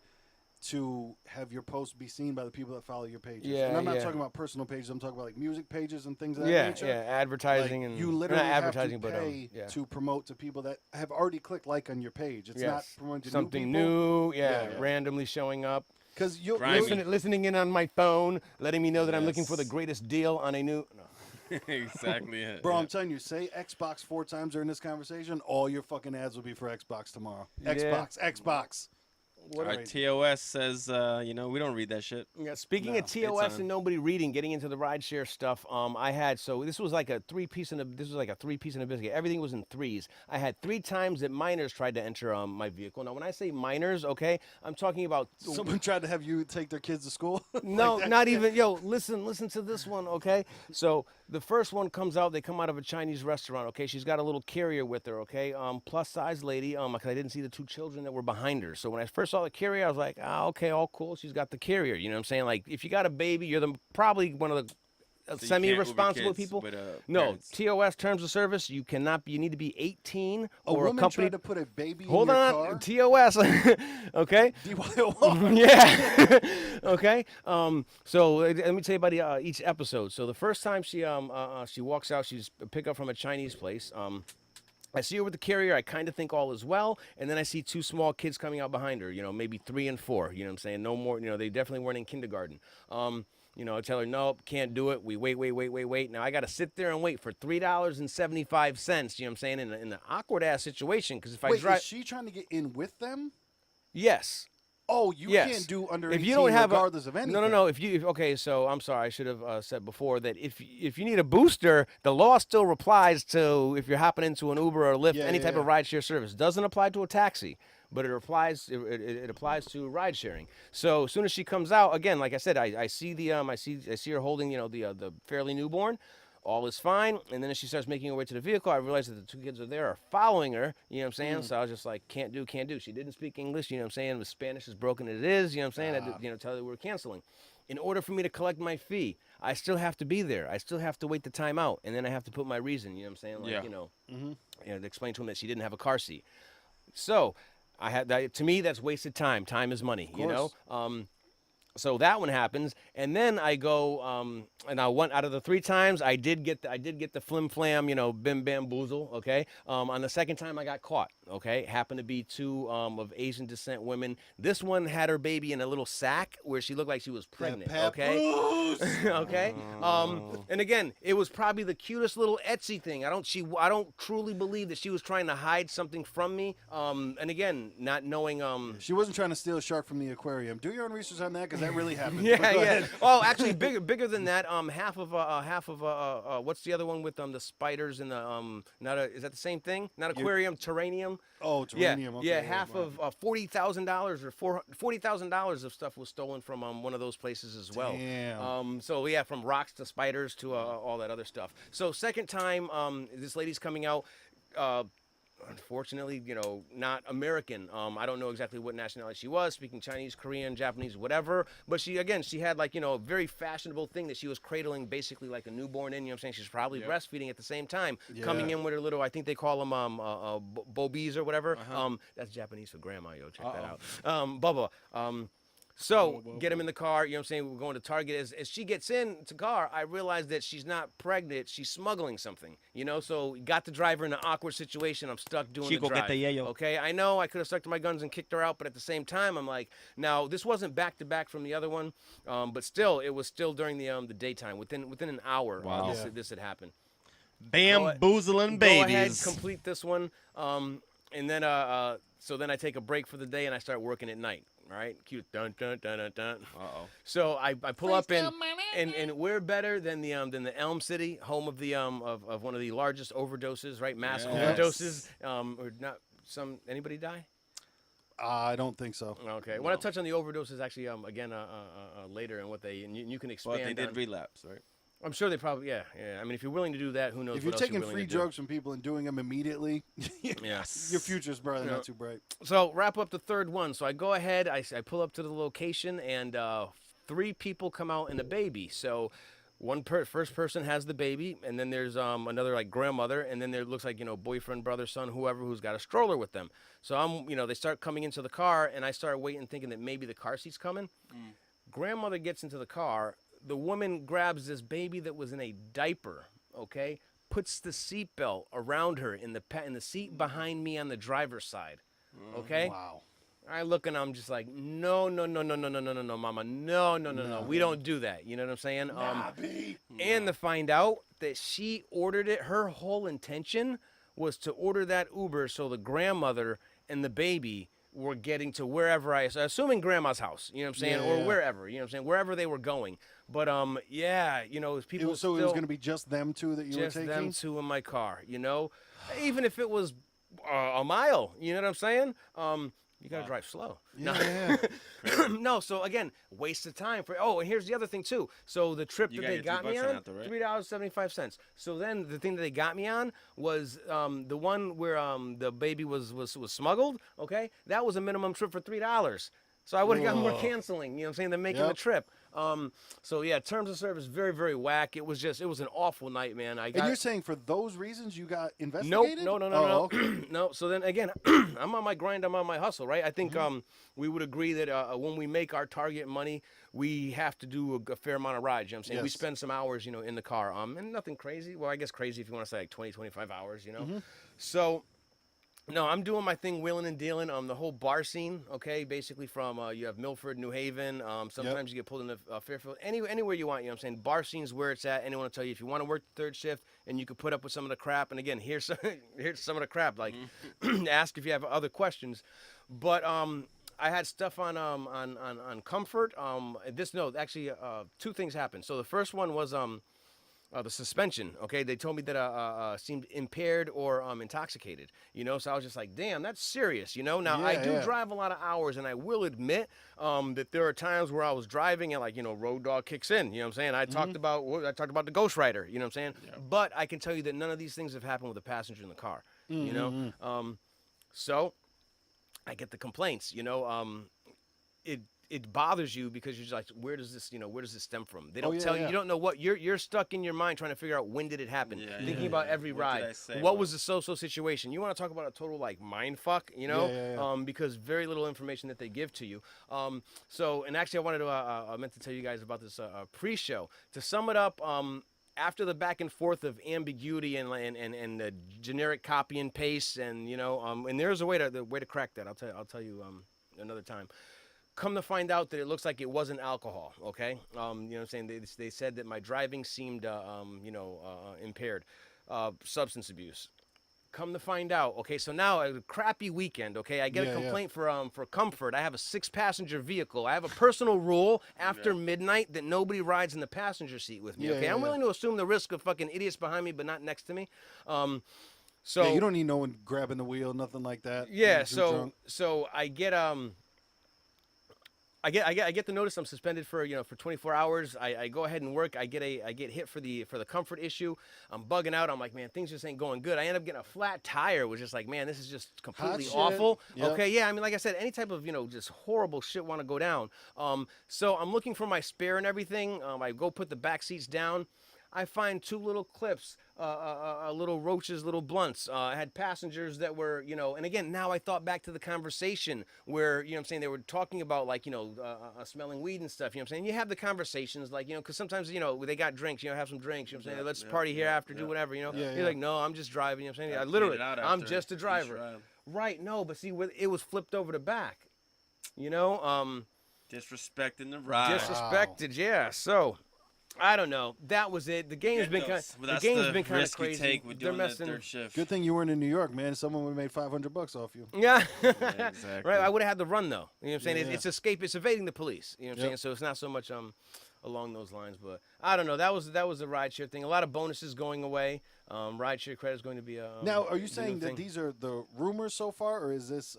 to have your post be seen by the people that follow your pages. Yeah, and I'm not talking about personal pages. I'm talking about like music pages and things of that nature. Yeah, advertising like, and you literally have to pay to promote to people that have already clicked like on your page. It's not promoting to something new people. Randomly showing up. Because you're listening in on my phone, letting me know that I'm looking for the greatest deal on a new. No. Exactly. Bro, I'm telling you, say Xbox 4 times during this conversation, all your fucking ads will be for Xbox tomorrow. Xbox. Our TOS says, we don't read that shit. Yeah. Speaking of TOS and nobody reading, getting into the rideshare stuff, this was like a three-piece in a biscuit. Everything was in threes. I had 3 times that minors tried to enter my vehicle. Now, when I say minors, okay, I'm talking about someone tried to have you take their kids to school. No, not even. Yo, listen to this one, okay? So the first one comes out. They come out of a Chinese restaurant. Okay, she's got a little carrier with her. Okay, plus size lady. Because I didn't see the 2 children that were behind her. So when I first saw the carrier, I was like, okay, all cool. She's got the carrier. You know what I'm saying? Like, if you got a baby, you're probably one of the semi-responsible people. No, TOS terms of service. You cannot. You need to be 18 or woman a company. Tried to put a baby in Hold your on, car? TOS. Okay. DYOR. Yeah. Okay. So let me tell you about each episode. So the first time she walks out, she's picked up from a Chinese place. I see her with the carrier. I kind of think all is well. And then I see 2 small kids coming out behind her, maybe 3 and 4. You know what I'm saying? No more, they definitely weren't in kindergarten. I tell her, nope, can't do it. We wait. Now I got to sit there and wait for $3.75. You know what I'm saying? In an awkward-ass situation. Because if I drive. Is she trying to get in with them? Yes. Oh, can't do under 18 if you don't have regardless of anything. No. So I'm sorry. I should have said before that if you need a booster, the law still applies to if you're hopping into an Uber or Lyft, any type of rideshare service. Doesn't apply to a taxi, but it applies. It applies to ride sharing. So as soon as she comes out, again, like I said, I see I see her holding the fairly newborn. All is fine, and then as she starts making her way to the vehicle, I realize that the 2 kids are there are following her, you know what I'm saying? So I was just like, can't do. She didn't speak English, you know what I'm saying? The Spanish is broken as it is, you know what I'm saying? I had to, tell her we were canceling. In order for me to collect my fee, I still have to be there. I still have to wait the time out, and then I have to put my reason, you know what I'm saying? Like, to explain to him that she didn't have a car seat. So I had that. To me, that's wasted time. Time is money, So that one happens, and then I go, and I went out of the 3 times. I did get the flim flam, bim bamboozle. Okay. On the second time, I got caught. Okay. Happened to be 2 of Asian descent women. This one had her baby in a little sack where she looked like she was pregnant. Okay. Okay. And again, it was probably the cutest little Etsy thing. I don't truly believe that she was trying to hide something from me. And again, not knowing. She wasn't trying to steal a shark from the aquarium. Do your own research on that, because that really happened. Yeah, yeah. Oh, actually, bigger than that. Half of what's the other one with the spiders and the is that the same thing? Not aquarium, terranium. Oh, Yeah, terranium. Okay, yeah. Half of $40,000 or $40,000 of stuff was stolen from one of those places as well. Damn. So yeah, from rocks to spiders to all that other stuff. So second time, this lady's coming out. Unfortunately, not American. I don't know exactly what nationality she was, speaking Chinese, Korean, Japanese, whatever. But she had like, a very fashionable thing that she was cradling basically like a newborn in, I'm saying? She's probably breastfeeding at the same time, coming in with her little, I think they call them bobies or whatever. That's Japanese for grandma, check that out. Bubba. So get him in the car, we're going to Target. As she gets into the car, I realize that she's not pregnant, she's smuggling something, so got the driver in an awkward situation. I'm stuck doing the drive. Get the yayo. Okay, I know I could have stuck to my guns and kicked her out, but at the same time, I'm like, now this wasn't back to back from the other one, but still, it was still during the daytime, within an hour. Wow. This had happened. Bamboozling babies. Go ahead, complete this one, and then so then I take a break for the day and I start working at night. All right, cute. Dun dun dun dun dun. So I pull up in, and we're better than the Elm City, home of the of one of the largest overdoses, right? Mass overdoses. Or not some anybody die? I don't think so. Okay, I want to touch on the overdoses actually again later and what and you can expand. But they did relapse, right? I'm sure they probably yeah. I mean, if you're willing to do that, who knows? If you're what taking else you're free drugs from people and doing them immediately, yes, your future's probably not too bright. So wrap up the third one. So I go ahead, I pull up to the location, and 3 people come out and a baby. So first person has the baby, and then there's another like grandmother, and then there looks like boyfriend, brother, son, whoever who's got a stroller with them. So they start coming into the car, and I start waiting, thinking that maybe the car seat's coming. Grandmother gets into the car. The woman grabs this baby that was in a diaper, okay, puts the seatbelt around her in the seat behind me on the driver's side, okay? Wow. I look and I'm just like, no, mama, no, we don't do that. You know what I'm saying? And to find out that she ordered it, her whole intention was to order that Uber so the grandmother and the baby were getting to wherever assuming grandma's house, you know what I'm saying, or wherever, you know what I'm saying, wherever they were going. But people. So it was going to be just them two that you were taking. Just them two in my car, even if it was a mile, you know what I'm saying. You gotta drive slow. Yeah. No, so again, waste of time and here's the other thing too. So the trip that they got me on, $3.75. So then the thing that they got me on was the one where the baby was smuggled. Okay, that was a minimum trip for $3. So I would have got more canceling, you know what I'm saying, than making the trip. So yeah, terms of service, very, very whack. It was an awful night, man. And you're saying for those reasons you got investigated? No. Okay. No. So then again, I'm on my grind, I'm on my hustle, right? I think we would agree that when we make our target money, we have to do a fair amount of rides, you know what I'm saying? Yes. We spend some hours, in the car. And nothing crazy. Well, I guess crazy if you want to say like 20, 25 hours, So no, I'm doing my thing, wheeling and dealing. The whole bar scene, okay, basically from you have Milford, New Haven. Sometimes you get pulled into Fairfield, anywhere you want. You know what I'm saying? Bar scene's where it's at. Anyone will tell you if you want to work the third shift and you can put up with some of the crap. And again, here's some of the crap. Like, ask if you have other questions. But I had stuff on comfort. Actually, 2 things happened. So the first one was the suspension, okay? They told me that seemed impaired or intoxicated, So I was just like, damn, that's serious, Now, I do drive a lot of hours, and I will admit that there are times where I was driving and, road dog kicks in, you know what I'm saying? I talked about the Ghost Rider, you know what I'm saying? Yeah. But I can tell you that none of these things have happened with a passenger in the car, So I get the complaints, it bothers you because you're just like, where does this stem from? They don't tell you. You don't know what you're stuck in your mind trying to figure out when did it happen, thinking about every ride. What was the social situation? You want to talk about a total like mind fuck, because very little information that they give to you. So and actually, I meant to tell you guys about this pre-show. To sum it up, after the back and forth of ambiguity and the generic copy and paste, and and there's a way to crack that. I'll tell you another time. Come to find out that it looks like it wasn't alcohol, okay? You know what I'm saying? They said that my driving seemed, impaired. Substance abuse. Come to find out, okay, so now a crappy weekend, okay, I get a complaint for comfort. I have a 6-passenger vehicle. I have a personal rule after midnight that nobody rides in the passenger seat with me, okay? I'm willing to assume the risk of fucking idiots behind me, but not next to me. So you don't need no one grabbing the wheel, nothing like that. Yeah, so I get I get the notice I'm suspended for 24 hours. I go ahead and work. I get hit for the comfort issue. I'm bugging out. I'm like, man, things just ain't going good. I end up getting a flat tire, which is like, man, this is just completely awful. Yep. Okay, yeah. I mean, like I said, any type of just horrible shit want to go down. So I'm looking for my spare and everything. I go put the back seats down. I find 2 little clips, little roaches, little blunts. I had passengers that were, and again, now I thought back to the conversation where, I'm saying, they were talking about, like, smelling weed and stuff, I'm saying? You have the conversations, like, because sometimes, they got drinks, have some drinks, I'm saying? Let's party here after, do whatever, You're like, no, I'm just driving, I'm saying? I literally, I'm just a driver. Right, no, but see, it was flipped over to back, Disrespecting the ride. Disrespected, yeah, so... I don't know. That was it. The game's been kind of crazy. Take with doing that third shift. Good thing you weren't in New York, man. Someone would have made $500 off you. Yeah. Exactly. Right. I would have had the run though. You know what I'm saying? It's escape. It's evading the police. You know what I'm saying? So it's not so much along those lines. But I don't know. That was the rideshare thing. A lot of bonuses going away. Rideshare credit is going to be a now. Are you saying that these are the rumors so far, or is this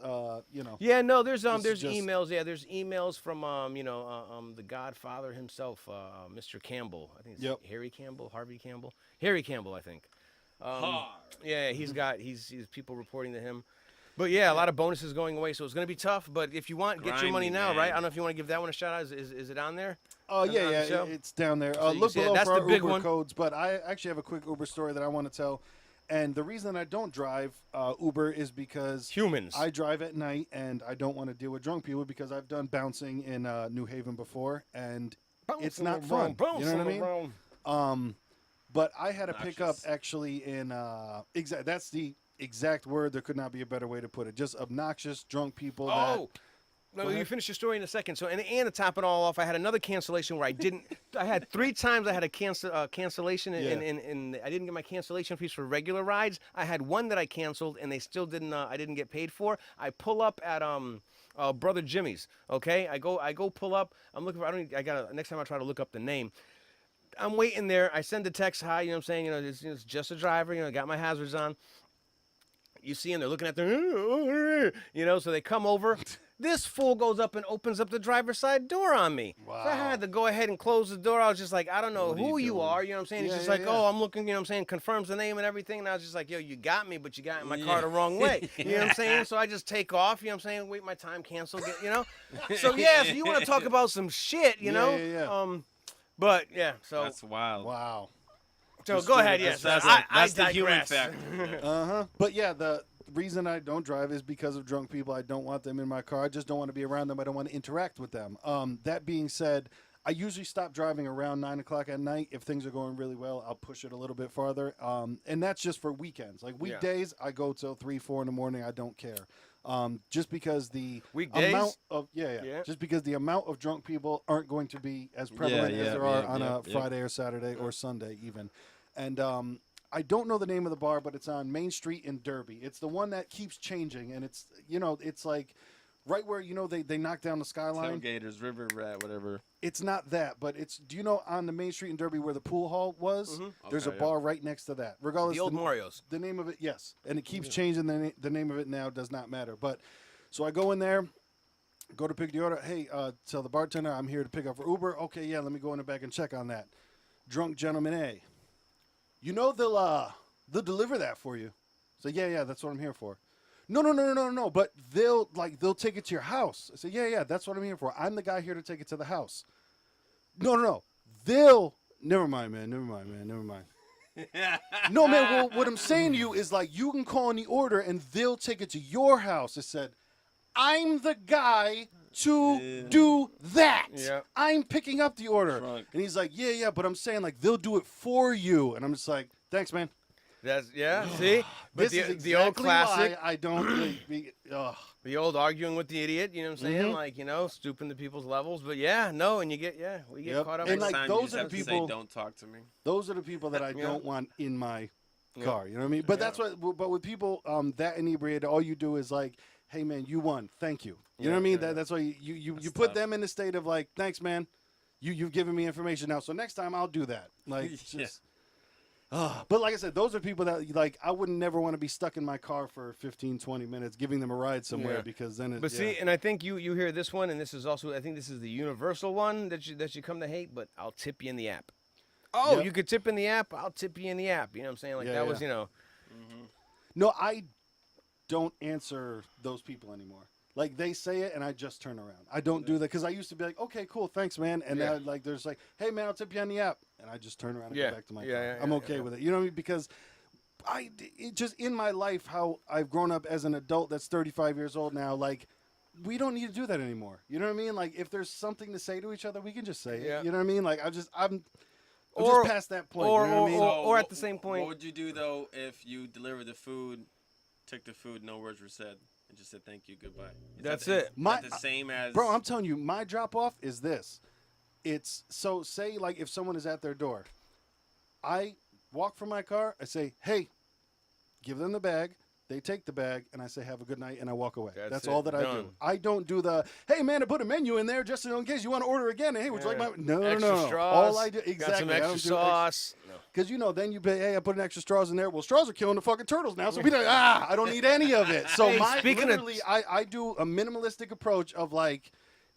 Yeah, no. There's emails. Yeah, there's emails from the Godfather himself, Mr. Campbell. I think it's Harry Campbell, Harvey Campbell, Harry Campbell. I think. Yeah, he's people reporting to him. But yeah, a lot of bonuses going away, so it's going to be tough. But if you want, get your money now, right? I don't know if you want to give that one a shout out. Is it on there? Oh yeah, it's down there. Look below for our Uber codes. But I actually have a quick Uber story that I want to tell. And the reason I don't drive Uber is because humans. I drive at night, and I don't want to deal with drunk people because I've done bouncing in New Haven before, and it's not fun. You know what I mean? But I had a pickup actually in that's the exact word. There could not be a better way to put it. Just obnoxious drunk people. No, you finish your story in a second. So, and to top it all off, I had another cancellation where I didn't. I had 3 times I had a cancellation, and I didn't get my cancellation fees for regular rides. I had one that I canceled, and they still didn't. I didn't get paid for. I pull up at Brother Jimmy's. Okay, I go pull up. I'm looking for. Next time I try to look up the name. I'm waiting there. I send a text, hi. You know what I'm saying? It's just a driver. Got my hazards on. You see them, they're looking at their, so they come over. This fool goes up and opens up the driver's side door on me. Wow. So I had to go ahead and close the door. I was just like, I don't know who you are. You know what I'm saying? He's just like, oh, I'm looking, confirms the name and everything. And I was just like, yo, you got me, but you got in my car the wrong way. You know what I'm saying? So I just take off, wait my time, cancel, So, so you want to talk about some shit, But, so. That's wild. Wow. So go ahead, yes. That's the human factor. But yeah, the reason I don't drive is because of drunk people. I don't want them in my car. I just don't want to be around them. I don't want to interact with them. That being said, I usually stop driving around 9 o'clock at night. If things are going really well, I'll push it a little bit farther. And that's just for weekends. Like weekdays, I go till 3, 4 in the morning. I don't care. Just because the amount of just because the amount of drunk people aren't going to be as prevalent as there are on a Friday or Saturday or Sunday even. And I don't know the name of the bar, but it's on Main Street in Derby. It's the one that keeps changing, and it's it's like right where they knock down the skyline. Tailgaters, River Rat, whatever. It's not that, but it's on the Main Street in Derby where the pool hall was. Mm-hmm. There's a bar right next to that. Regardless, the old Mario's. The name of it, yes, and it keeps changing. The name of it now does not matter. But so I go in there, go to pick the order. Hey, tell the bartender I'm here to pick up for Uber. Okay, yeah, let me go in the back and check on that. Drunk gentleman A. They'll deliver that for you. So yeah, that's what I'm here for. No. But they'll take it to your house. I say, yeah, that's what I'm here for. I'm the guy here to take it to the house. No. Never mind, man. No, man. Well, what I'm saying to you is you can call in the order and they'll take it to your house. I said, I'm the guy to do that. Yep. I'm picking up the order. Drunk. And he's like, yeah, but I'm saying they'll do it for you. And I'm just like, thanks, man. That's see? But this is exactly the old classic. Why I don't the old arguing with the idiot, you know what I'm saying? Mm-hmm. Stooping to people's levels. But and you get we get caught up. And Next time those you are just the have to people. say, don't talk to me. Those are the people that I don't want in my car. You know what I mean? But that's what. But with people that inebriated, all you do is like, hey man, you won. Thank you. You know what I mean? That's why you put them in the state of like, thanks man, you've given me information now. So next time I'll do that. Like just. But like I said, those are people that like I wouldn't never want to be stuck in my car for 15, 20 minutes giving them a ride somewhere because then. But see, and I think you hear this one, and this is also I think this is the universal one that you come to hate. But I'll tip you in the app. Oh, you could tip in the app. I'll tip you in the app. You know what I'm saying? Like that was No, I don't answer those people anymore. Like they say it, and I just turn around. I don't do that because I used to be like, okay, cool, thanks, man. And now like there's like, hey man, I'll tip you on the app, and I just turn around and go back to my car. I'm okay with it. You know what I mean? Because it just in my life, how I've grown up as an adult that's 35 years old now, like we don't need to do that anymore. You know what I mean? Like if there's something to say to each other, we can just say it. You know what I mean? Like I'm just past that point. Or, you know what I mean? or at the same point. What would you do though if you delivered the food, took the food, no words were said? And just said thank you, goodbye. That's it. Is that the same as bro, I'm telling you, my drop off is this. It's so say like if someone is at their door, I walk from my car, I say, hey, give them the bag. They take the bag, and I say, have a good night, and I walk away. That's all that I do. I don't do the, hey, man, I put a menu in there just in case you want to order again. And, hey, would you like my... No. Straws, all I do, exactly. Got some extra sauce. Because, you know, then you pay, hey, I put an extra straws in there. Well, straws are killing the fucking turtles now, so we don't, I don't need any of it. So I do a minimalistic approach of like,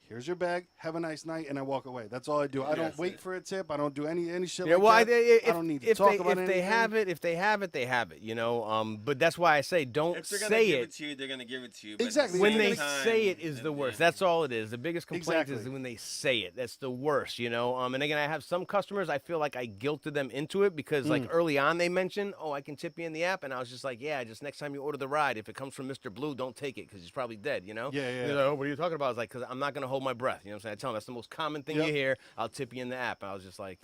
here's your bag, have a nice night, and I walk away. That's all I do. I don't wait for a tip. I don't do any shit like that. I don't need to talk about anything. If they have it, they have it, you know. But that's why I say don't say it. If they're going to give it to you, they're going to give it to you. Exactly. When they say it is the worst. That's all it is. The biggest complaint is when they say it. That's the worst, you know. And again, I have some customers, I feel like I guilted them into it because like early on they mentioned, oh, I can tip you in the app. And I was just like, yeah, just next time you order the ride, if it comes from Mr. Blue, don't take it because he's probably dead, you know. Yeah. Like, oh, what are you talking about? I was like, because I'm not going to hold my breath. You know what I'm saying? I tell them that's the most common thing you hear. I'll tip you in the app. And I was just like,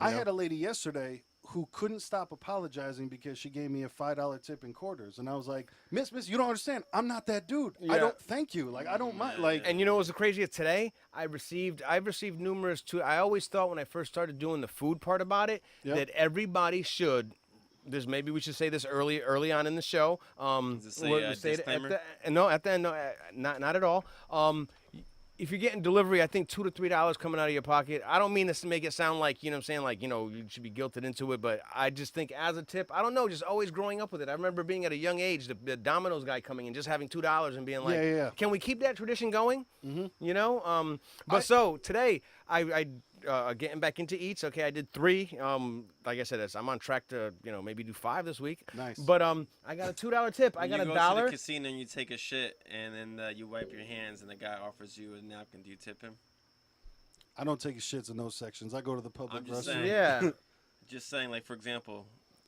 I had a lady yesterday who couldn't stop apologizing because she gave me a $5 tip in quarters, and I was like, Miss, you don't understand. I'm not that dude. I don't thank you. Like I don't mind. Like, and you know what was the craziest today? I've received numerous. I always thought when I first started doing the food part about it that everybody should. Maybe we should say this early on in the show. Disclaimer? At the end, no, not at all. If you're getting delivery, I think $2 to $3 coming out of your pocket. I don't mean this to make it sound like, you know what I'm saying, like, you know, you should be guilted into it, but I just think as a tip, I don't know, just always growing up with it. I remember being at a young age, the Domino's guy coming in, just having $2 and being like, can we keep that tradition going? You know? So today, I getting back into eats. Okay, I did 3. Like I said, I'm on track to maybe do 5 this week. Nice. But I got a $2 tip. I got $1. You go to the casino and you take a shit, and then you wipe your hands, and the guy offers you a napkin. Do you tip him? I don't take shits in those sections. I go to the public restroom. Saying, yeah. Just saying, like for example.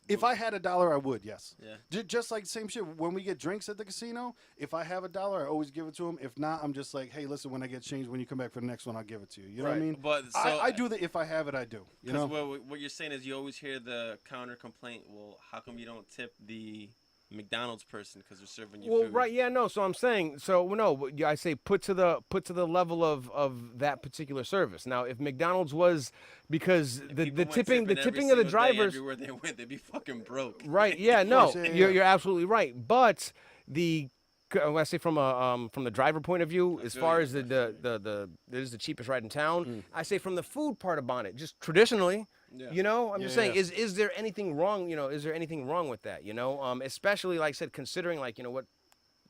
If I had $1, I would, yes. Yeah. Just like the same shit. When we get drinks at the casino, if I have $1, I always give it to them. If not, I'm just like, hey, listen, when I get changed, when you come back for the next one, I'll give it to you. You know what I mean? But so, I do that. If I have it, I do. You know? What you're saying is you always hear the counter complaint. Well, how come you don't tip the McDonald's person because they're serving you food? Right, yeah, no. So I'm saying, I say put to the level of that particular service. Now, if McDonald's was because the tipping of the drivers everywhere they went, they'd be fucking broke. Right? Yeah, no, you're absolutely right. But I say from the driver point of view, as far as this is the cheapest ride in town. I say from the food part about it, just traditionally. Yeah. You know, I'm just saying, is there anything wrong? Is there anything wrong with that? Especially like I said, considering like what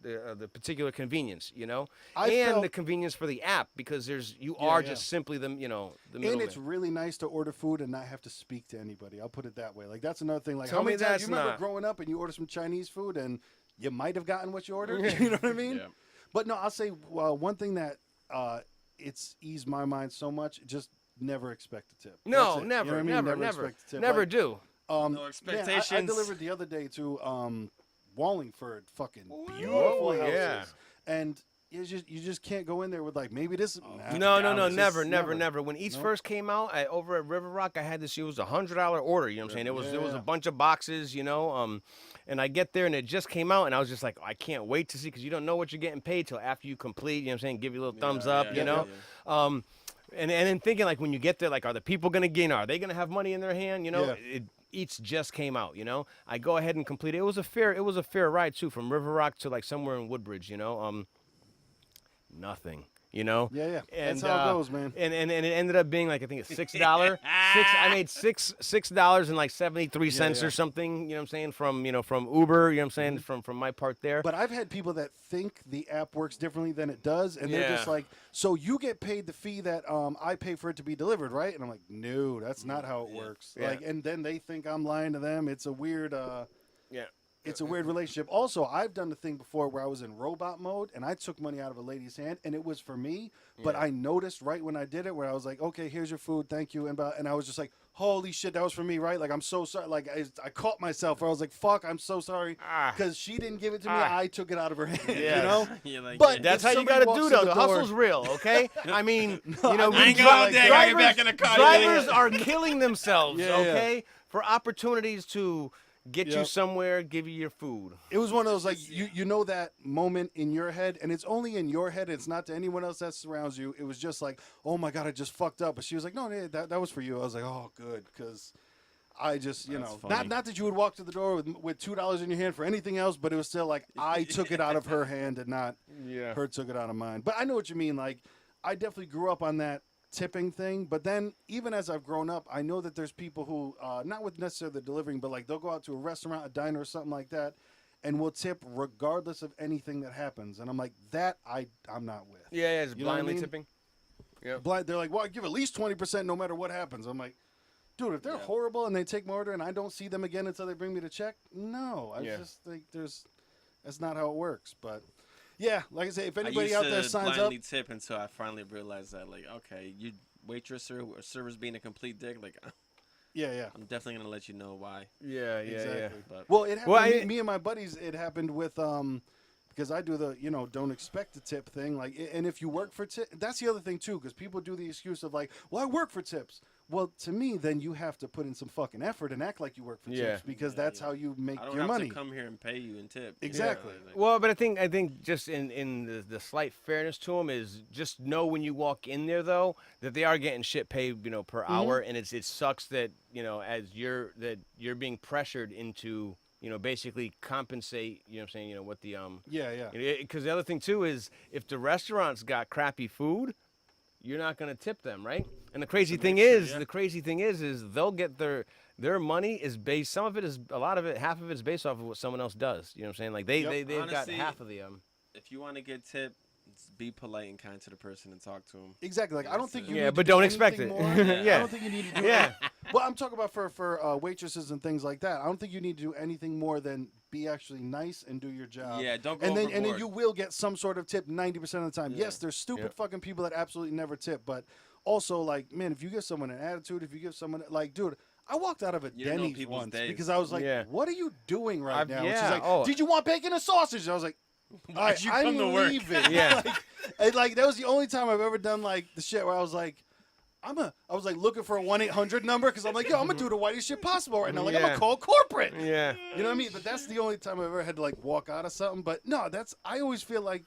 the particular convenience, the convenience for the app because you are just simply the middleman. And it's really nice to order food and not have to speak to anybody. I'll put it that way. Like that's another thing. Like Tell how many me times you that's remember not. growing up and you order some Chinese food and you might have gotten what you ordered. You know what I mean? Yeah. But no, I'll say one thing that it's eased my mind so much. Just never expect a tip. No, You never, know what I mean? never expect a tip. Never like, do. No expectations. I delivered the other day to Wallingford, fucking beautiful houses, and you just can't go in there with like maybe this. No, never. When Eats first came out, over at River Rock, I had this. It was $100 order. You know what I'm saying? It was a bunch of boxes. And I get there and it just came out, and I was just like, I can't wait to see because you don't know what you're getting paid till after you complete. You know what I'm saying? Give you a little thumbs up. And then thinking like when you get there, like are the people gonna gain? Are they gonna have money in their hand? Eats just came out, you know. I go ahead and complete it. It was a fair ride too, from River Rock to like somewhere in Woodbridge, you know. Nothing. You know, Yeah. And, That's how it goes, man. And it ended up being like I think it's $6. I made $6 and like 73 cents or something. You know what I'm saying? From Uber. You know what I'm saying? From my part there. But I've had people that think the app works differently than it does, and they're just like, so you get paid the fee that I pay for it to be delivered, right? And I'm like, no, that's not how it works. Yeah. Like, and then they think I'm lying to them. It's a weird. Yeah. It's a weird relationship. Also, I've done the thing before where I was in robot mode and I took money out of a lady's hand and it was for me, but I noticed right when I did it where I was like, okay, here's your food, thank you, and I was just like, holy shit, that was for me, right? Like, I'm so sorry. Like, I caught myself where I was like, fuck, I'm so sorry because she didn't give it to me. I took it out of her hand, you know? Like, but that's how you got to do, though. The hustle's real, okay? I mean, you know, drivers are killing themselves, okay, for opportunities to get you somewhere, give you your food. It was one of those, like, you know that moment in your head, and it's only in your head. It's not to anyone else that surrounds you. It was just like, oh, my God, I just fucked up. But she was like, no, that was for you. I was like, oh, good, because I just, you know, not that you would walk to the door with $2 in your hand for anything else, but it was still like I took it out of her hand and not her took it out of mine. But I know what you mean. Like, I definitely grew up on that tipping thing, but then even as I've grown up, I know that there's people who not with necessarily the delivering, but like they'll go out to a restaurant, a diner or something like that, and will tip regardless of anything that happens, and I'm like, that I'm not with. It's blindly tipping. They're like, well, I give at least 20% no matter what happens. I'm like, dude, if they're horrible and they take my order and I don't see them again until they bring me the check, no, I just think that's not how it works. But yeah, like I say, if anybody out there signs up, I blindly tip until I finally realized that, like, okay, you waitress or server's being a complete dick, like, I'm definitely gonna let you know why. Exactly. But, well, it happened. Me and my buddies, it happened with because I do the don't expect a tip thing. Like, and if you work for tip, that's the other thing too, because people do the excuse of like, well, I work for tips. Well, to me, then you have to put in some fucking effort and act like you work for tips because that's how you make your money. I don't have to come here and pay you in tip. Exactly. Well, but I think just in the slight fairness to them is just know when you walk in there though that they are getting shit paid per hour, and it sucks that as you're being pressured into basically compensate what I'm saying what the because the other thing too is if the restaurant's got crappy food, you're not going to tip them, right? And the crazy thing is they'll get their money is based. A lot of it, half of it is based off of what someone else does. You know what I'm saying? Like they've Honestly, got half of the If you want to get tipped, be polite and kind to the person and talk to them. Exactly. Like I don't think you. Need but to don't do expect it. I don't think you need to do. Well, I'm talking about for waitresses and things like that. I don't think you need to do anything more than be actually nice and do your job. Yeah, don't go overboard. And then you will get some sort of tip 90% of the time. Yeah. Yes, there's stupid fucking people that absolutely never tip, but also like, man, if you give someone an attitude, if you give someone like, dude, I walked out of a Denny's once because I was like, what are you doing right now? And she's like, did you want bacon and sausage? And I was like, why'd you come to work? Like that was the only time I've ever done like the shit where I was like, I was like looking for a 1-800 number because I'm like, yo, I'm gonna do the whitest shit possible right now. Like I'm gonna call corporate. Yeah. You know what I mean? But that's the only time I've ever had to like walk out of something. But no, I always feel like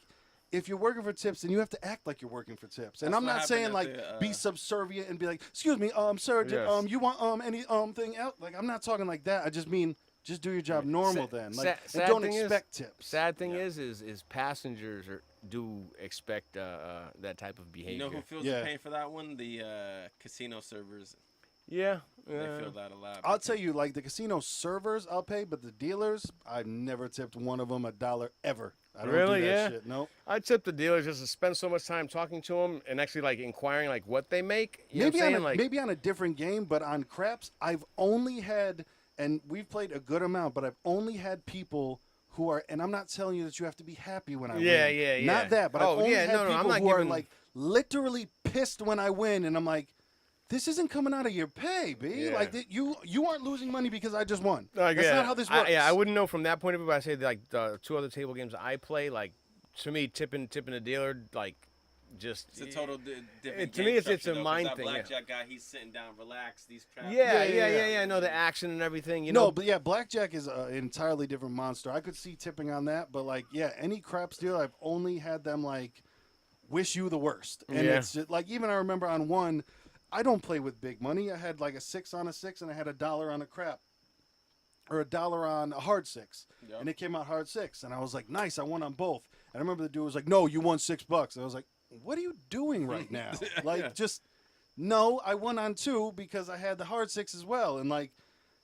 if you're working for tips, then you have to act like you're working for tips. And I'm not saying like be subservient and be like, excuse me, sir, you want any thing else? Like I'm not talking like that. I just mean just do your job normal then. Like and don't expect tips. Sad thing is passengers do expect that type of behavior. You know who feels the pain for that one? The casino servers. Yeah. They feel that a lot. I'll tell you, like the casino servers, I'll pay, but the dealers, I've never tipped one of them $1 ever. I don't do that shit. Nope. I tip the dealers just to spend so much time talking to them and actually like inquiring like what they make. You know what I'm saying? Maybe on a different game, but on craps, I've only had, and we've played a good amount, but I've only had people who are, and I'm not telling you that you have to be happy when I win. Yeah. Not that, but I've only had people who are like literally pissed when I win, and I'm like, this isn't coming out of your pay, B. Yeah. Like you aren't losing money because I just won. That's not how this works. I wouldn't know from that point of view. But I say like the 2 other table games I play, like to me, tipping a dealer, like just it's a total different. To me, it's a mind thing. Blackjack guy, he's sitting down, relaxed. These crap. Yeah. No, the action and everything. You know. No, but yeah, blackjack is an entirely different monster. I could see tipping on that, but like, any craps deal, I've only had them like wish you the worst, and it's just, like even I remember on one. I don't play with big money. I had like a 6 on a 6 and I had $1 on a crap. or $1 on a hard 6, and it came out hard 6, and I was like, nice, I won on both. And I remember the dude was like, no, you won $6. And I was like, what are you doing right now? Like, just no, I won on 2 because I had the hard 6 as well, and like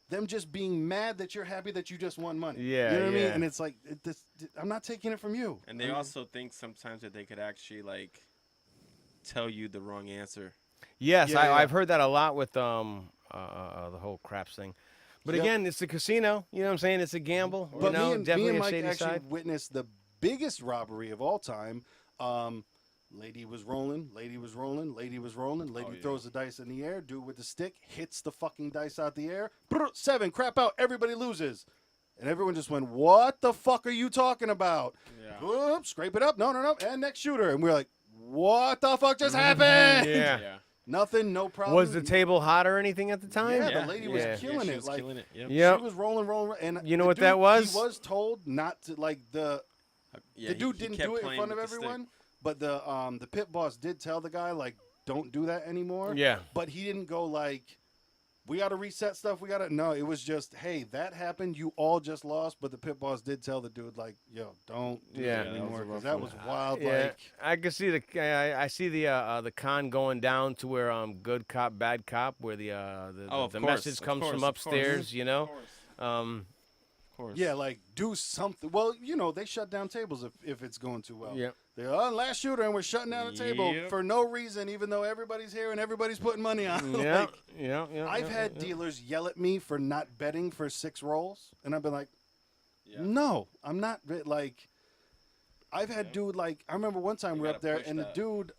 them just being mad that you're happy that you just won money. Yeah, you know what I mean? And it's like, I'm not taking it from you. And they also think sometimes that they could actually like tell you the wrong answer. Yes, I've heard that a lot with the whole craps thing. But again, it's a casino. You know what I'm saying? It's a gamble. But you know, me and definitely Mike a shady actually side. witnessed the biggest robbery of all time. Lady was rolling. Lady throws the dice in the air. Dude with the stick hits the fucking dice out the air. 7, crap out. Everybody loses. And everyone just went, what the fuck are you talking about? Yeah. Scrape it up. No. And next shooter. And we're like, what the fuck just happened? Yeah. Nothing, no problem. Was the table hot or anything at the time? Yeah, the lady was killing it. Like, killing it. Yep. Yep. she was rolling. And you know the what dude, that was? He was told not to, like, the dude he didn't kept do it in playing front of with the stick. everyone, but the pit boss did tell the guy, like, don't do that anymore. Yeah. But he didn't go, like, we got to reset stuff. No, it was just, hey, that happened. You all just lost. But the pit boss did tell the dude, like, yo, don't do that anymore. Because that was wild. Yeah, Like, I can see I see the con going down to where good cop, bad cop, where the message comes from upstairs. You know. Of course. yeah, like, do something. Well, you know, they shut down tables if it's going too well. Yeah. They're last shooter, and we're shutting down the table for no reason, even though everybody's here and everybody's putting money on. Yeah. Like, I've had dealers yell at me for not betting for 6 rolls, and I've been like, no, I'm not. Like, I've had dude, like, I remember one time we were up there, and the dude,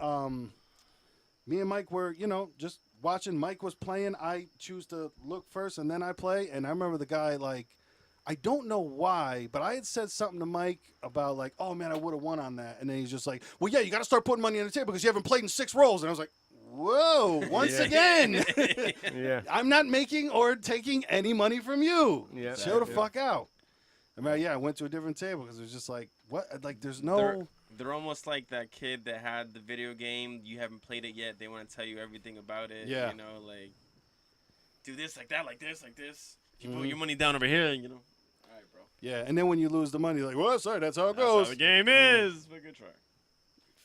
me and Mike were, you know, just watching. Mike was playing. I choose to look first, and then I play. And I remember the guy, like, I don't know why, but I had said something to Mike about, like, oh, man, I would have won on that. And then he's just like, well, yeah, you got to start putting money on the table because you haven't played in 6 rolls. And I was like, whoa, once again, I'm not making or taking any money from you. Yeah. Chill the fuck out. I mean, I went to a different table because it was just like, what? Like, there's no... They're almost like that kid that had the video game. You haven't played it yet. They want to tell you everything about it. Yeah. You know, like, do this, like that, like this, like this. Keep putting your money down over here, you know. All right, bro. Yeah, and then when you lose the money, you're like, well, sorry, that's how it That's goes. how the game is. But good try.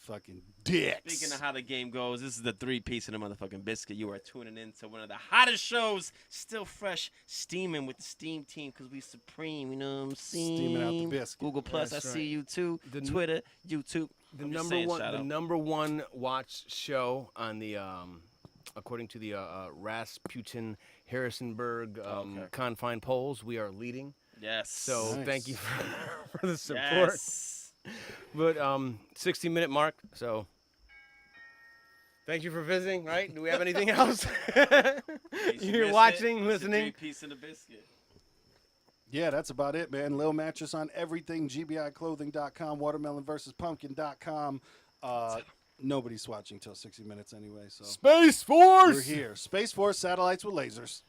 Fucking dicks. Speaking of how the game goes, this is the 3-piece in the motherfucking biscuit. You are tuning in to one of the hottest shows, still fresh, steaming with the Steam team because we supreme, you know what I'm saying? Steaming out the biscuit. Google Plus, That's I right. see you too. Twitter, YouTube. The I'm just number saying, one, shout the out. number one watched show on the, according to the Rasputin Harrisonburg confined polls, we are leading. Yes. So Nice. thank you for the support. Yes. But 60-minute mark. So thank you for visiting. Right? Do we have anything else? You're watching, listening. 3-piece in the biscuit. Yeah, that's about it, man. Lil Mattress on everything. GBIclothing.com. Watermelonversuspunkin.com. Nobody's watching till 60 minutes anyway. So Space Force. we're here. Space Force satellites with lasers.